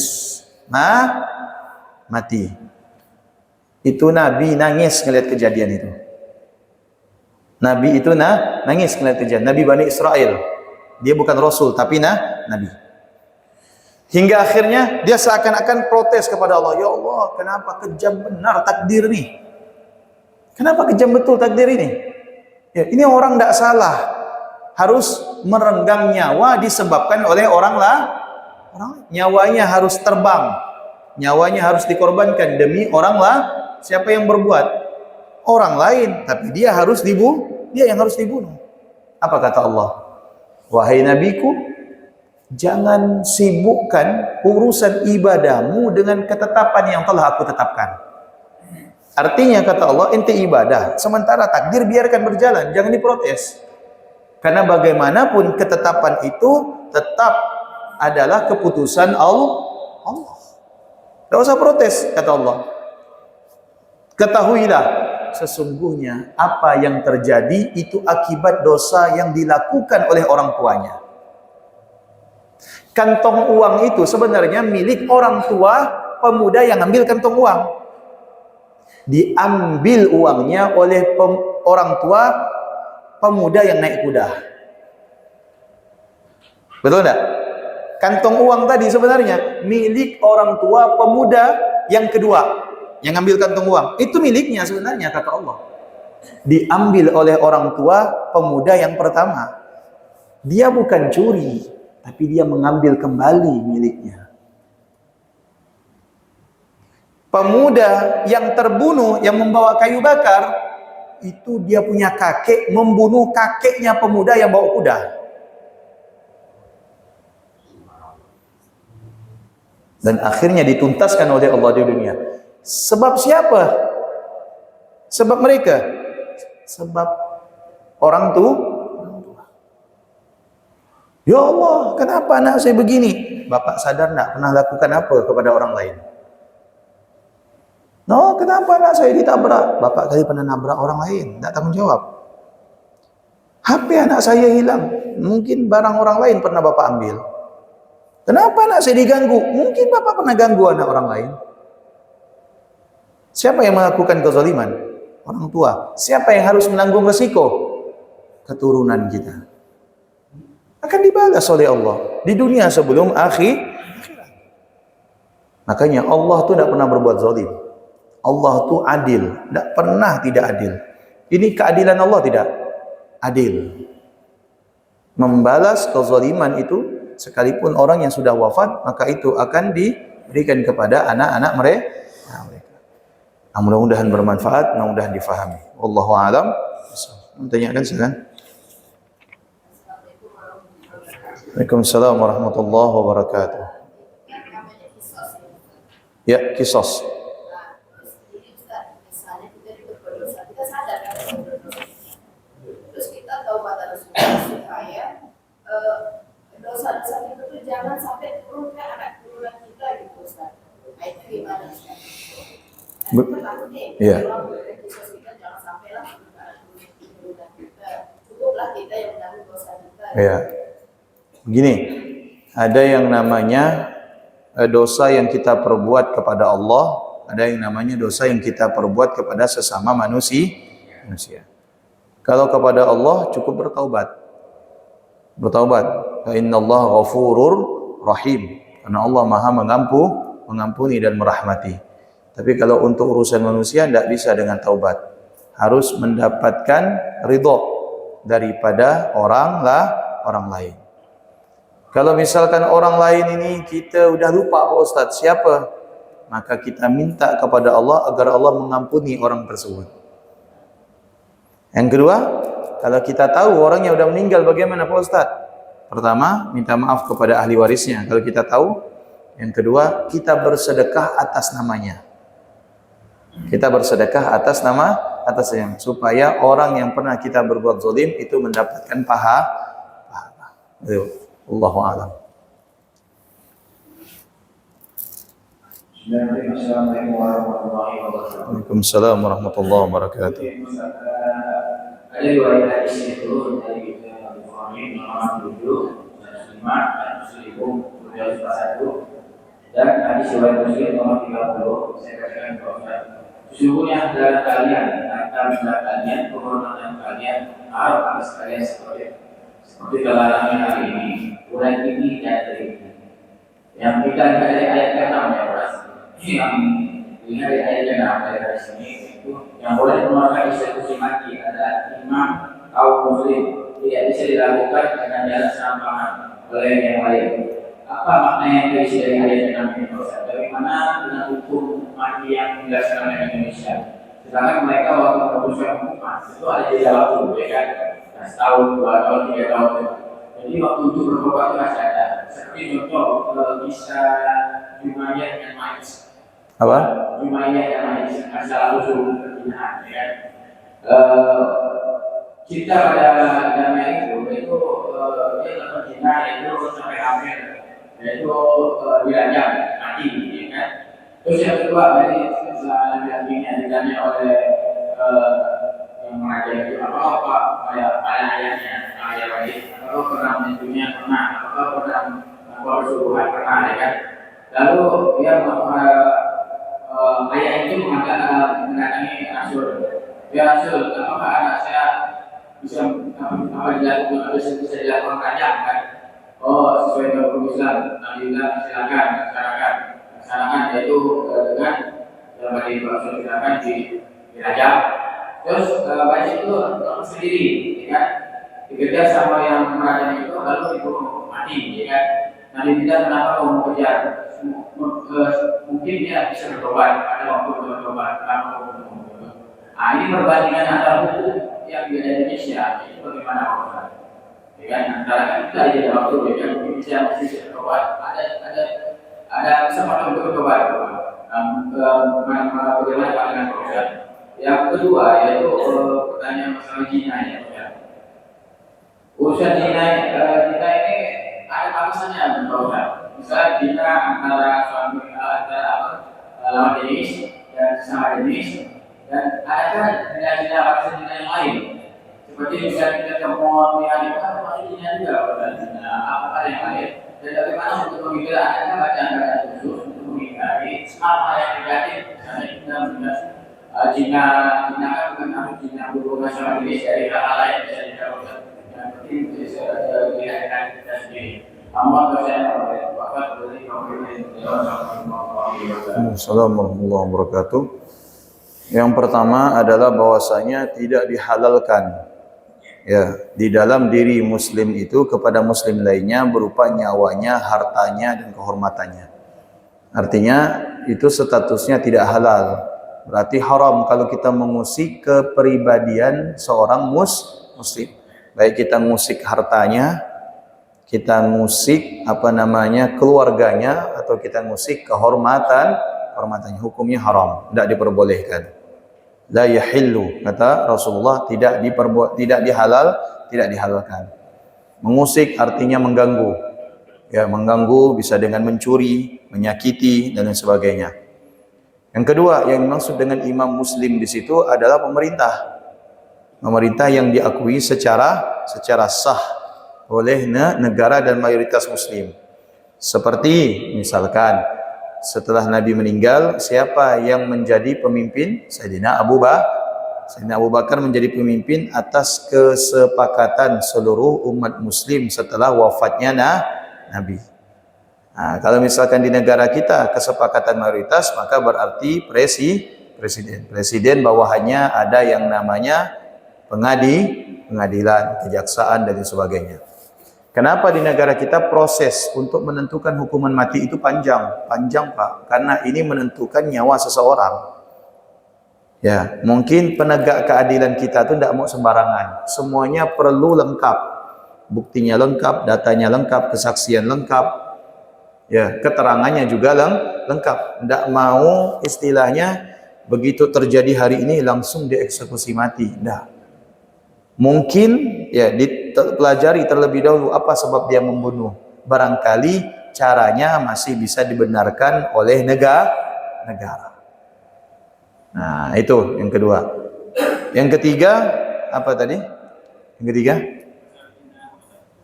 Mati. Itu Nabi nangis melihat kejadian itu. Nabi itu nangis melihat kejadian. Nabi Bani Israel. Dia bukan Rasul, tapi Nabi. Hingga akhirnya dia seakan-akan protes kepada Allah. Ya Allah, kenapa kejam benar takdir ni? Kenapa kejam betul takdir ini? Ya, ini orang tidak salah. Harus merenggang nyawa disebabkan oleh orang nyawanya harus terbang. Nyawanya harus dikorbankan demi orang siapa yang berbuat? Orang lain, tapi dia harus dibunuh. Dia yang harus dibunuh. Apa kata Allah? Wahai nabiku, jangan sibukkan urusan ibadahmu dengan ketetapan yang telah aku tetapkan. Artinya kata Allah, ente ibadah, sementara takdir biarkan berjalan, jangan diprotes. Karena bagaimanapun ketetapan itu tetap adalah keputusan Allah. Tidak usah protes, kata Allah. Ketahuilah, sesungguhnya apa yang terjadi itu akibat dosa yang dilakukan oleh orang tuanya. Kantong uang itu sebenarnya milik orang tua pemuda yang ambil kantong uang. Diambil uangnya oleh orang tua pemuda yang naik kuda. Betul tidak? Kantong uang tadi sebenarnya milik orang tua pemuda yang kedua yang ambil kantong uang. Itu miliknya sebenarnya, kata Allah. Diambil oleh orang tua pemuda yang pertama. Dia bukan curi, tapi dia mengambil kembali miliknya. Pemuda yang terbunuh, yang membawa kayu bakar, itu dia punya kakek membunuh kakeknya pemuda yang bawa kuda. Dan akhirnya dituntaskan oleh Allah di dunia. Sebab siapa? Sebab mereka. Sebab orang tua. Ya Allah, kenapa anak saya begini? Bapak sadar tak pernah lakukan apa kepada orang lain? No, kenapa anak saya ditabrak? Bapak kali pernah nabrak orang lain, tak tanggung jawab. HP anak saya hilang, mungkin barang orang lain pernah bapak ambil. Kenapa anak saya diganggu? Mungkin bapak pernah ganggu anak orang lain. Siapa yang melakukan kezaliman? Orang tua. Siapa yang harus menanggung resiko? Keturunan kita. Akan dibalas oleh Allah di dunia sebelum akhirat. Makanya Allah tu tidak pernah berbuat zalim. Allah tu adil, tidak pernah tidak adil. Ini keadilan Allah tidak adil. Membalas kezaliman itu sekalipun orang yang sudah wafat, maka itu akan diberikan kepada anak-anak mereka. Mudah-mudahan bermanfaat, mudah-mudahan difahami. Wallahu a'lam. Tanyakan silakan. Waalaikumsalam warahmatullahi wabarakatuh. Ya, kisos. Terus kita tahu kata Rasulullah supaya dosa-dosa itu jangan sampai turun ke anak turunan kita gitu, Ustaz. Nah, itu gimana, Ustaz? Iya. Jangan sampailah cukuplah kita yang menanggung dosa kita. Iya. Begini, ada yang namanya dosa yang kita perbuat kepada Allah, ada yang namanya dosa yang kita perbuat kepada sesama manusia. Kalau kepada Allah cukup bertaubat. Fa innallaha ghafurur rahim. Karena Allah Maha mengampuni dan merahmati. Tapi kalau untuk urusan manusia tidak bisa dengan taubat. Harus mendapatkan ridho daripada orang lain. Kalau misalkan orang lain ini kita udah lupa Pak Ustaz siapa, maka kita minta kepada Allah agar Allah mengampuni orang tersebut. Yang kedua, kalau kita tahu orangnya udah meninggal bagaimana Pak Ustaz? Pertama, minta maaf kepada ahli warisnya kalau kita tahu. Yang kedua, kita bersedekah atas namanya. Kita bersedekah atasnya supaya orang yang pernah kita berbuat zalim itu mendapatkan pahala. Allahu a'lam. Assalamualaikum warahmatullahi wabarakatuh. Waalaikumsalam warahmatullahi wabarakatuh. Ada riwayat hadis itu dari Bukhari nomor 7, 5, dan Muslim beliau 1, dan hadis riwayat Muslim nomor 30. Saya katakan bahwa sesungguhnya dalam kalian akan kalian kehormatan kalian harus kalian seperti kelarangan hari ini, mulai tinggi dan tinggi. Yang kita dari ayat ke-6 ya, yang lihat ayat ke-6 dari sini itu yang boleh mengeluarkan eksekusi mati adalah imam kaum muslim, tidak bisa dilakukan dengan jalan serampangan oleh yang lain. Apa makna yang terisi dari ayat ke-6 ini? Bagaimana dengan hukum mati yang dilaksanakan di Indonesia? Sedangkan mereka waktu memutuskan hukuman itu ada jeda waktu, ya kan? Setahun, 2 tahun, 3 tahun. Jadi waktu itu bertobat itu masih ada. Seperti contoh bisa Jumaiyah yang Maiz. Apa? Jumaiyah yang Maiz, asal usul pembinaan, ya kan? Cinta pada agama itu dia dapat cinta itu sampai akhir, yaitu dirajam mati, ya kan? Terus yang kedua dari Nabi yang ditanya oleh yang mengajar itu apa pada ayatnya, ayat lagi, apakah pernah menyentuhnya, apakah pernah bersubuhan, pernah, ya kan? Lalu dia ayat itu mendatangi Rasul. Ya Rasul, apakah anak saya bisa dilakukan, bisa dilakukan rajam kan? Oh, sesuai dengan hukum Islam, Nabi bilang silakan, laksanakan, yaitu dengan bagi Rasul silakan dirajam. Terus baca itu sendiri, ya kan? Dikejar sama yang merajam itu lalu dibunuh mati, ya kan? Nabi bilang kenapa kamu mengejar? Mungkin dia bisa bertobat, ada waktu untuk bertobat, kenapa kamu bertobat? Nah, ini perbandingan antara hukum yang di Indonesia itu bagaimana Pak? Ya kan, antara kita ada waktu, ya kan, mungkin bisa masih bertobat, ada kesempatan untuk bertobat. Bagaimana Pak dengan Pak? Yang kedua yaitu pertanyaan masalah zina, ya Pak. Urusan zina ini ada batasannya, Pak. Misalnya zina antara suami lawan jenis dan sesama jenis, dan ada zina zina yang lain. Seperti misalnya kita ketemu di hari itu masih zina juga, zina apa yang lain. Dan bagaimana untuk menghindari adanya bacaan-bacaan khusus untuk menghindari hal-hal yang negatif, misalnya kita menghindari zina kan bukan harus zina hubungan sama jenis, dari hal lain bisa dilakukan. Yang penting bisa dilihatkan kita sendiri. Assalamualaikum warahmatullahi wabarakatuh. Yang pertama adalah bahwasanya tidak dihalalkan ya di dalam diri muslim itu kepada muslim lainnya berupa nyawanya, hartanya, dan kehormatannya. Artinya itu statusnya tidak halal. Berarti haram kalau kita mengusik kepribadian seorang muslim. Baik kita ngusik hartanya, kita ngusik keluarganya, atau kita ngusik kehormatannya, hukumnya haram, tidak diperbolehkan. La yahillu, kata Rasulullah, tidak dihalalkan. Mengusik artinya mengganggu. Ya, mengganggu bisa dengan mencuri, menyakiti, dan lain sebagainya. Yang kedua, yang dimaksud dengan imam muslim di situ adalah pemerintah. Pemerintah yang diakui secara sah oleh negara dan mayoritas muslim. Seperti misalkan setelah Nabi meninggal, siapa yang menjadi pemimpin? Sayyidina Abu Bakar menjadi pemimpin atas kesepakatan seluruh umat muslim setelah wafatnya Nabi. Nah, kalau misalkan di negara kita kesepakatan mayoritas, maka berarti presiden bawahannya ada yang namanya pengadilan, kejaksaan, dan sebagainya. Kenapa di negara kita proses untuk menentukan hukuman mati itu panjang Pak? Karena ini menentukan nyawa seseorang. Ya, mungkin penegak keadilan kita itu tidak mau sembarangan. Semuanya perlu lengkap, buktinya lengkap, datanya lengkap, kesaksian lengkap, ya, keterangannya juga lengkap. Tidak mau istilahnya begitu terjadi hari ini langsung dieksekusi mati. Tidak. Mungkin ya dipelajari terlebih dahulu apa sebab dia membunuh. Barangkali caranya masih bisa dibenarkan oleh negara. Nah, itu yang kedua. Yang ketiga, apa tadi? Yang ketiga?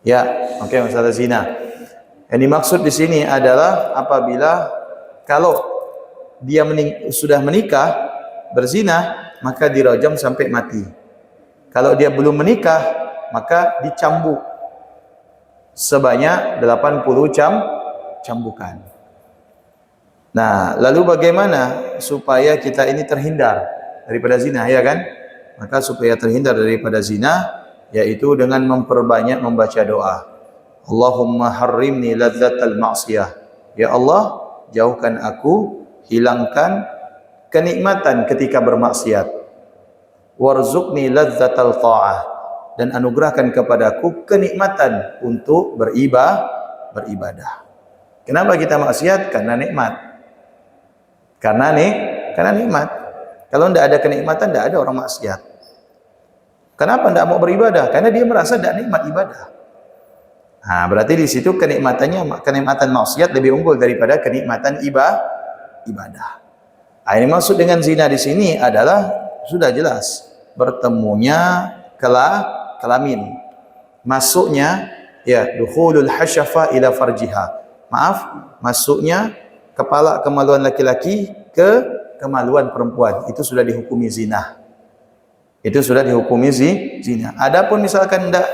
Ya, oke, masalah zina. Yang dimaksud di sini adalah apabila kalau dia sudah menikah, berzina, maka dirajam sampai mati. Kalau dia belum menikah, maka dicambuk sebanyak 80 cambukan. Nah, lalu bagaimana supaya kita ini terhindar daripada zina, ya kan? Maka supaya terhindar daripada zina, yaitu dengan memperbanyak membaca doa. Allahumma harrimni ladzatal ma'siyah. Ya Allah, jauhkan aku, hilangkan kenikmatan ketika bermaksiat. Warzuqni ladzatal ta'ah. Dan anugerahkan kepadaku kenikmatan untuk beribadah. Kenapa kita maksiat? Karena nikmat. Karena nikmat. Kalau tidak ada kenikmatan, tidak ada orang maksiat. Kenapa tidak mau beribadah? Karena dia merasa tidak nikmat ibadah. Nah, berarti di situ kenikmatan maksiat lebih unggul daripada kenikmatan ibadah. Nah, ini maksud dengan zina di sini adalah sudah jelas bertemunya kelamin. Masuknya ya dukhulul hasyafa ila farjiha. Maaf, masuknya kepala kemaluan laki-laki ke kemaluan perempuan. Itu sudah dihukumi zina. Itu sudah dihukumi zina. Adapun misalkan tidak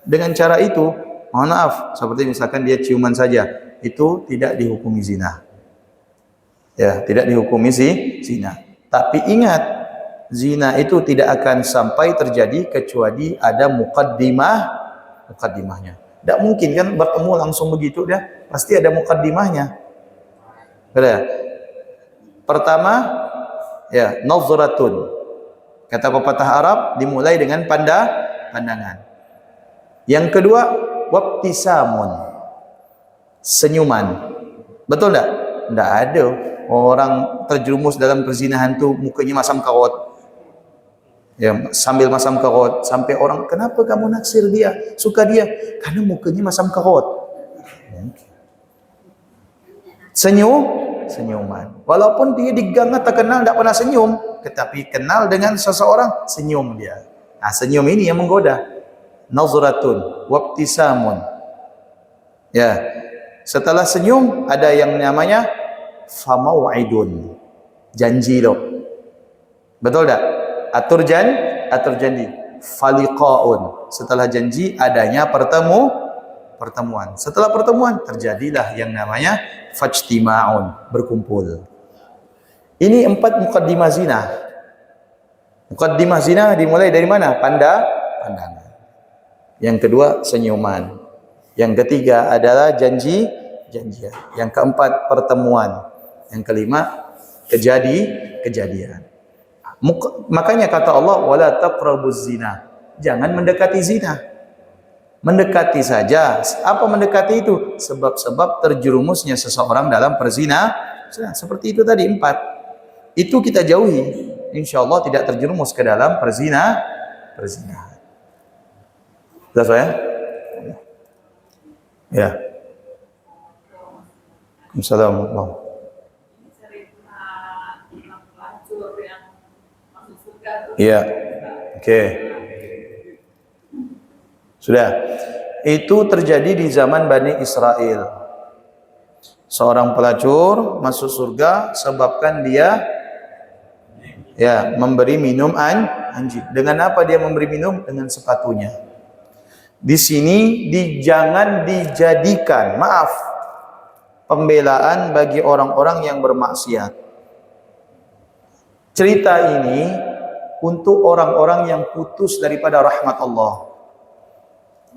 dengan cara itu, mohon maaf, seperti misalkan dia ciuman saja, itu tidak dihukumi zina. Ya, tidak dihukumi zina. Tapi ingat, zina itu tidak akan sampai terjadi kecuali ada mukaddimahnya. Tidak mungkin kan bertemu langsung begitu dah, pasti ada mukaddimahnya. Betul? Pertama, ya, nazratun. Kata pepatah Arab dimulai dengan pandangan. Yang kedua, wabtisamun. Senyuman. Betul tak? Tidak ada orang terjerumus dalam perzinahan tu mukanya masam karot. Ya, sambil masam karot sampai orang, kenapa kamu naksir dia, suka dia? Karena mukanya masam karot. Senyuman. Walaupun dia digang tak kenal, tidak pernah senyum, tetapi kenal dengan seseorang, senyum dia. Nah, senyum ini yang menggoda. Nazratun wabtisamun. Ya. Setelah senyum ada yang namanya famau'idun. Janji lo. Betul tak? Atur janji. Faliqaun. Setelah janji adanya pertemuan. Setelah pertemuan terjadilah yang namanya fajtima'un, berkumpul. Ini 4 mukaddimah zina. Mukaddimah zina dimulai dari mana? Pandangan. Yang kedua senyuman. Yang ketiga adalah janjian. Yang keempat pertemuan. Yang kelima kejadian. Makanya kata Allah, wala taqrabuz zina. Jangan mendekati zina. Mendekati saja. Apa mendekati itu? Sebab-sebab terjerumusnya seseorang dalam perzina. Seperti itu tadi 4. Itu kita jauhi. Insya Allah tidak terjerumus ke dalam perzinahan. Sudah saya? Ya. Assalamualaikum. Iya. Oke. Sudah. Itu terjadi di zaman Bani Israel. Seorang pelacur masuk surga sebabkan dia memberi minum anjing. Dengan apa dia memberi minum? Dengan sepatunya. Di sini jangan dijadikan, pembelaan bagi orang-orang yang bermaksiat. Cerita ini untuk orang-orang yang putus daripada rahmat Allah,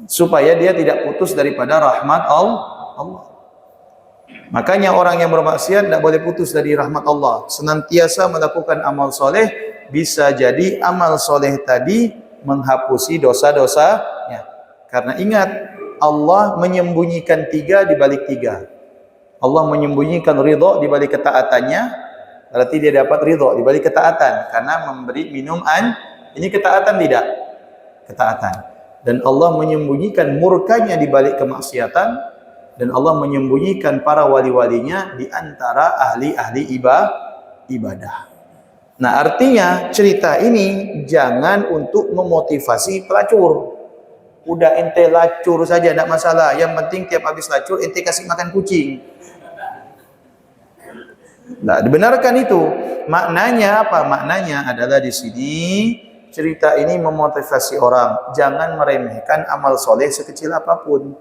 supaya dia tidak putus daripada rahmat Allah. Makanya orang yang bermaksiat tidak boleh putus dari rahmat Allah. Senantiasa melakukan amal soleh. Bisa jadi amal soleh tadi menghapusi dosa-dosanya. Karena ingat, Allah menyembunyikan 3 di balik 3. Allah menyembunyikan ridho di balik ketaatannya. Berarti dia dapat ridho di balik ketaatan. Karena memberi minum ini ketaatan tidak? Ketaatan. dan Allah menyembunyikan murkanya di balik kemaksiatan, dan Allah menyembunyikan para wali-walinya di antara ahli-ahli ibadah. Nah, artinya cerita ini jangan untuk memotivasi pelacur. Udah ente lacur saja, tidak masalah. Yang penting tiap habis lacur ente kasih makan kucing. Nah, dibenarkan itu. Maknanya apa? Maknanya adalah di sini cerita ini memotivasi orang. Jangan meremehkan amal soleh sekecil apapun.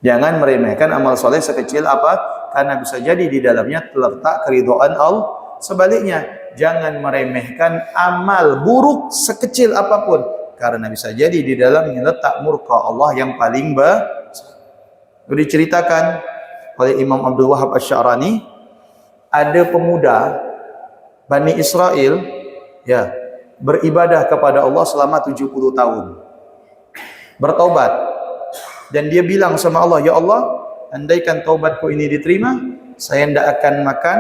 Jangan meremehkan amal soleh sekecil apa? Karena bisa jadi di dalamnya terletak keridhaan Allah. Sebaliknya, jangan meremehkan amal buruk sekecil apapun. Karena bisa jadi di dalamnya letak murka Allah yang paling besar. Diceritakan oleh Imam Abdul Wahab Asy-Sya'rani, ada pemuda Bani Israel ya beribadah kepada Allah selama 70 tahun. Bertaubat. Dan dia bilang sama Allah, ya Allah, andaikan taubatku ini diterima, saya tidak akan makan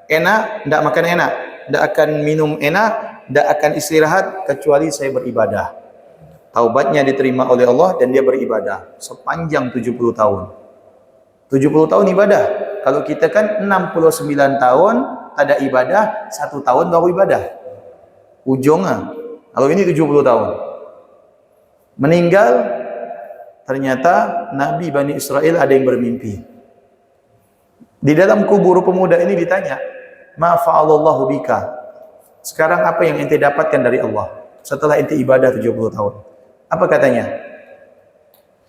enak, tidak makan enak, tidak akan minum enak, tidak akan istirahat kecuali saya beribadah. Taubatnya diterima oleh Allah dan dia beribadah sepanjang 70 tahun. 70 tahun ibadah. Kalau kita kan 69 tahun tak ada ibadah, 1 tahun baru ibadah. Ujungnya. Kalau ini 70 tahun. Meninggal, ternyata Nabi Bani Israel ada yang bermimpi. Di dalam kubur pemuda ini ditanya, ma fa'alallahu bika? Sekarang apa yang ente dapatkan dari Allah setelah ente ibadah 70 tahun? Apa katanya?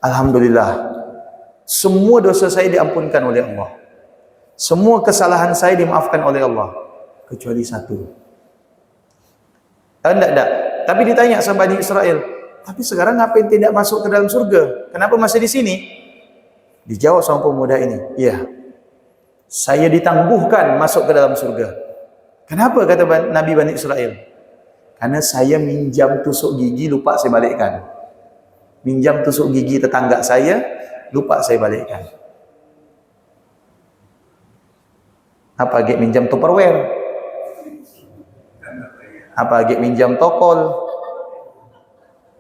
Alhamdulillah, semua dosa saya diampunkan oleh Allah. Semua kesalahan saya dimaafkan oleh Allah. Kecuali satu. Tidak. Tapi ditanya sama Bani Israel, tapi sekarang ngapain tidak masuk ke dalam surga? Kenapa masih di sini? Dijawab sama pemuda ini, iya, saya ditangguhkan masuk ke dalam surga. Kenapa kata Nabi Bani Israel? Karena saya minjam tusuk gigi lupa saya balikkan. Minjam tusuk gigi tetangga saya lupa saya balikkan. Apa lagi minjam Tupperware? Apa lagi minjam tokol?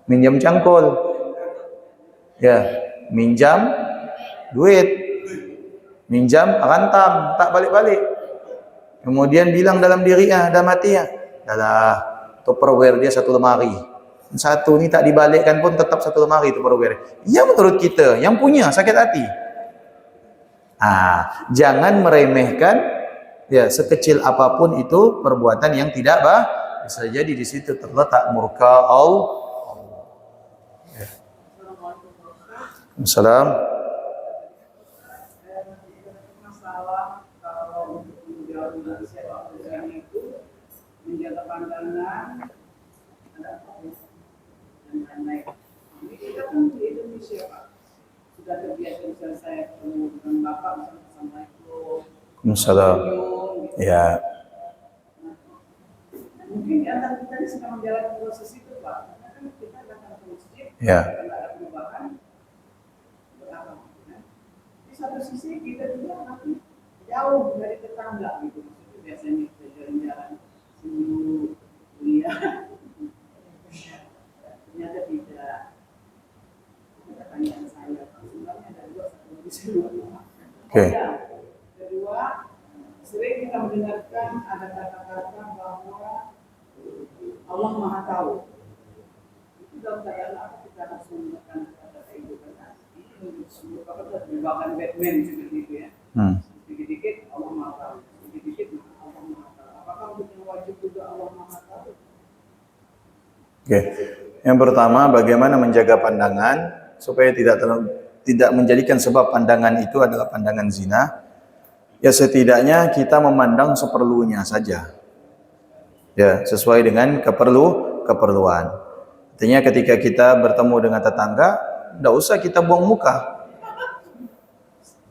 Minjam cangkul? Ya, minjam duit, minjam rantam, tak balik-balik. Kemudian bilang dalam dirinya, dah mati ya, dah Tupperware dia 1 lemari. Satu ni tak dibalikkan pun tetap 1 lemari Tupperware. Ya menurut kita, yang punya sakit hati. Jangan meremehkan ya sekecil apapun itu perbuatan yang tidak bisa jadi di situ terletak murka Allah. Assalam. Masalah kalau untuk menjawab itu menjaga pandangan ada dan lain-lain. Ini kita kan di Indonesia Pak sudah terbiasa misalnya saya ketemu dengan Bapak misalnya Assalamualaikum. Assalam. Ya. Mungkin di antara kita ini sedang menjalani proses itu Pak. Karena kan kita datang ke masjid, Ya. karena ada perubahan. Di satu sisi kita juga nanti jauh dari tetangga gitu, maksudnya biasanya kita jalan-jalan seminggu kuliah, ternyata tidak. Itu pertanyaan saya. Sebenarnya ada dua, satu bisa dua. Oke. Kedua, sering kita mendengarkan ada kata-kata bahwa Allah Maha Tahu. Itu dalam keadaan apa kita harus menggunakan kata-kata itu kan? Bahkan Batman seperti itu ya. Sedikit-sedikit Allah Maha Tahu. Sedikit-sedikit Allah Maha Tahu. Apakah untuk yang wajib juga Allah Maha Tahu? Oke. Yang pertama, bagaimana menjaga pandangan supaya tidak menjadikan sebab pandangan itu adalah pandangan zina. Ya setidaknya kita memandang seperlunya saja. Ya, sesuai dengan keperluan. Artinya ketika kita bertemu dengan tetangga, tidak usah kita buang muka.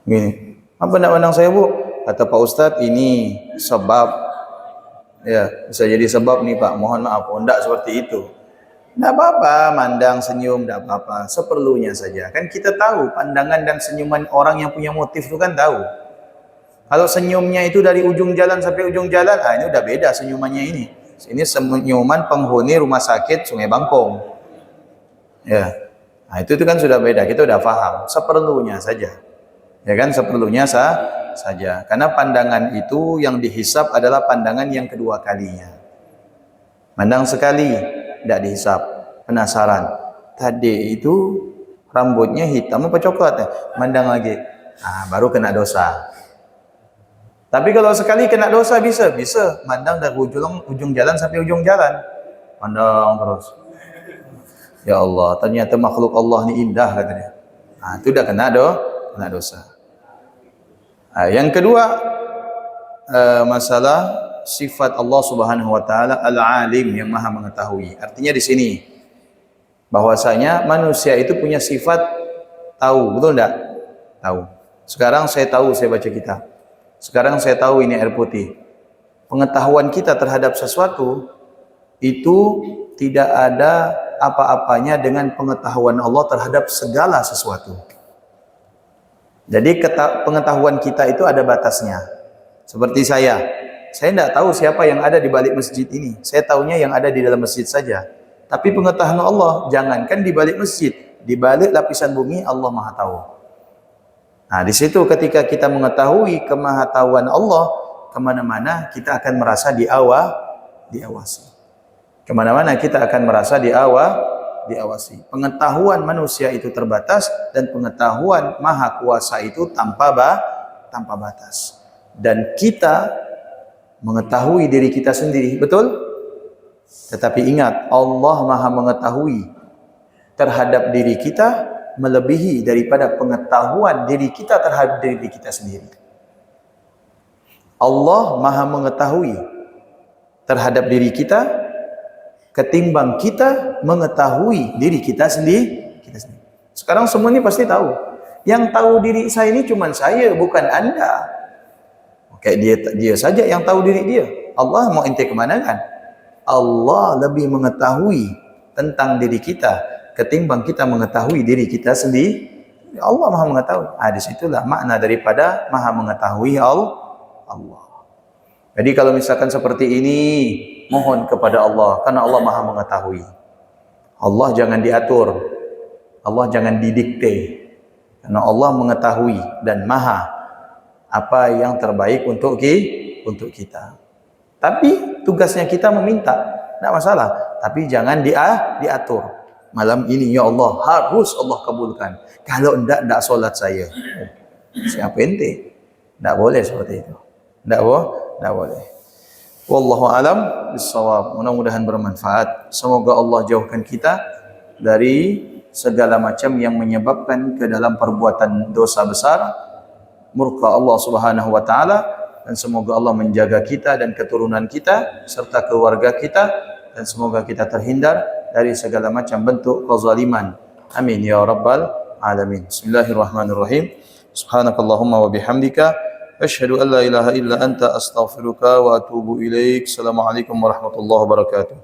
Gini, apa nak pandang saya bu? Kata Pak Ustadz, ini sebab. Ya, bisa jadi sebab nih Pak, mohon maaf. Tidak seperti itu. Tidak apa-apa, mandang, senyum, tidak apa-apa. Seperlunya saja. Kan kita tahu, pandangan dan senyuman orang yang punya motif itu kan tahu. Kalau senyumnya itu dari ujung jalan sampai ujung jalan, ini udah beda senyumannya ini. Ini senyuman penghuni rumah sakit Sungai Bangkong. Ya. Nah, itu kan sudah beda, kita sudah paham. Seperlunya saja. Ya kan, seperlunya saja. Karena pandangan itu yang dihisap adalah pandangan yang kedua kalinya. Mandang sekali, tidak dihisap. Penasaran. Tadi itu rambutnya hitam apa coklat ya? Mandang lagi. Nah, baru kena dosa. Tapi kalau sekali kena dosa bisa. Mandang dari ujung jalan sampai ujung jalan. Mandang terus. Ya Allah, ternyata makhluk Allah ini indah katanya. Nah, itu udah kena dosa. Nah, yang kedua, masalah sifat Allah Subhanahu wa taala Al-Alim, yang Maha mengetahui. Artinya di sini bahwasanya manusia itu punya sifat tahu, betul enggak? Tahu. Sekarang saya tahu, saya baca kitab. Sekarang saya tahu ini air putih. Pengetahuan kita terhadap sesuatu itu tidak ada apa-apanya dengan pengetahuan Allah terhadap segala sesuatu. Jadi pengetahuan kita itu ada batasnya. Seperti saya tidak tahu siapa yang ada di balik masjid ini. Saya tahunya yang ada di dalam masjid saja. Tapi pengetahuan Allah, jangankan di balik masjid, di balik lapisan bumi Allah Maha tahu. Nah, di situ ketika kita mengetahui kemahatauan Allah, kemana-mana kita akan merasa diawasi. Kemana-mana kita akan merasa diawasi. Pengetahuan manusia itu terbatas dan pengetahuan Maha Kuasa itu tanpa batas. Dan kita mengetahui diri kita sendiri, betul? Tetapi ingat, Allah Maha mengetahui terhadap diri kita melebihi daripada pengetahuan diri kita terhadap diri kita sendiri. Allah Maha mengetahui terhadap diri kita ketimbang kita mengetahui diri kita sendiri. Sekarang semua ini pasti tahu. Yang tahu diri saya ini cuma saya, bukan Anda. Kayak dia saja yang tahu diri dia. Allah mau ente kemana kan? Allah lebih mengetahui tentang diri kita ketimbang kita mengetahui diri kita sendiri. Allah Maha mengetahui. Disitulah makna daripada Maha mengetahui Allah. Jadi kalau misalkan seperti ini, mohon kepada Allah, karena Allah Maha mengetahui. Allah jangan diatur, Allah jangan didikte, karena Allah mengetahui dan Maha apa yang terbaik untuk kita. Tapi tugasnya kita meminta, tidak masalah. Tapi jangan diatur. Malam ini ya Allah harus Allah kabulkan. Kalau tidak solat saya. Siapa ente? Tidak boleh seperti itu. Tidak boleh. Wallahu alam bissawab. Mudah-mudahan bermanfaat. Semoga Allah jauhkan kita dari segala macam yang menyebabkan ke dalam perbuatan dosa besar, murka Allah Subhanahu wa taala, dan semoga Allah menjaga kita dan keturunan kita serta keluarga kita, dan semoga kita terhindar dari segala macam bentuk kezaliman. Amin ya rabbal alamin. Bismillahirrahmanirrahim. Subhanakallahumma wa bihamdika asyhadu an la ilaha illa anta astaghfiruka wa atubu ilaik. Assalamualaikum warahmatullahi wabarakatuh.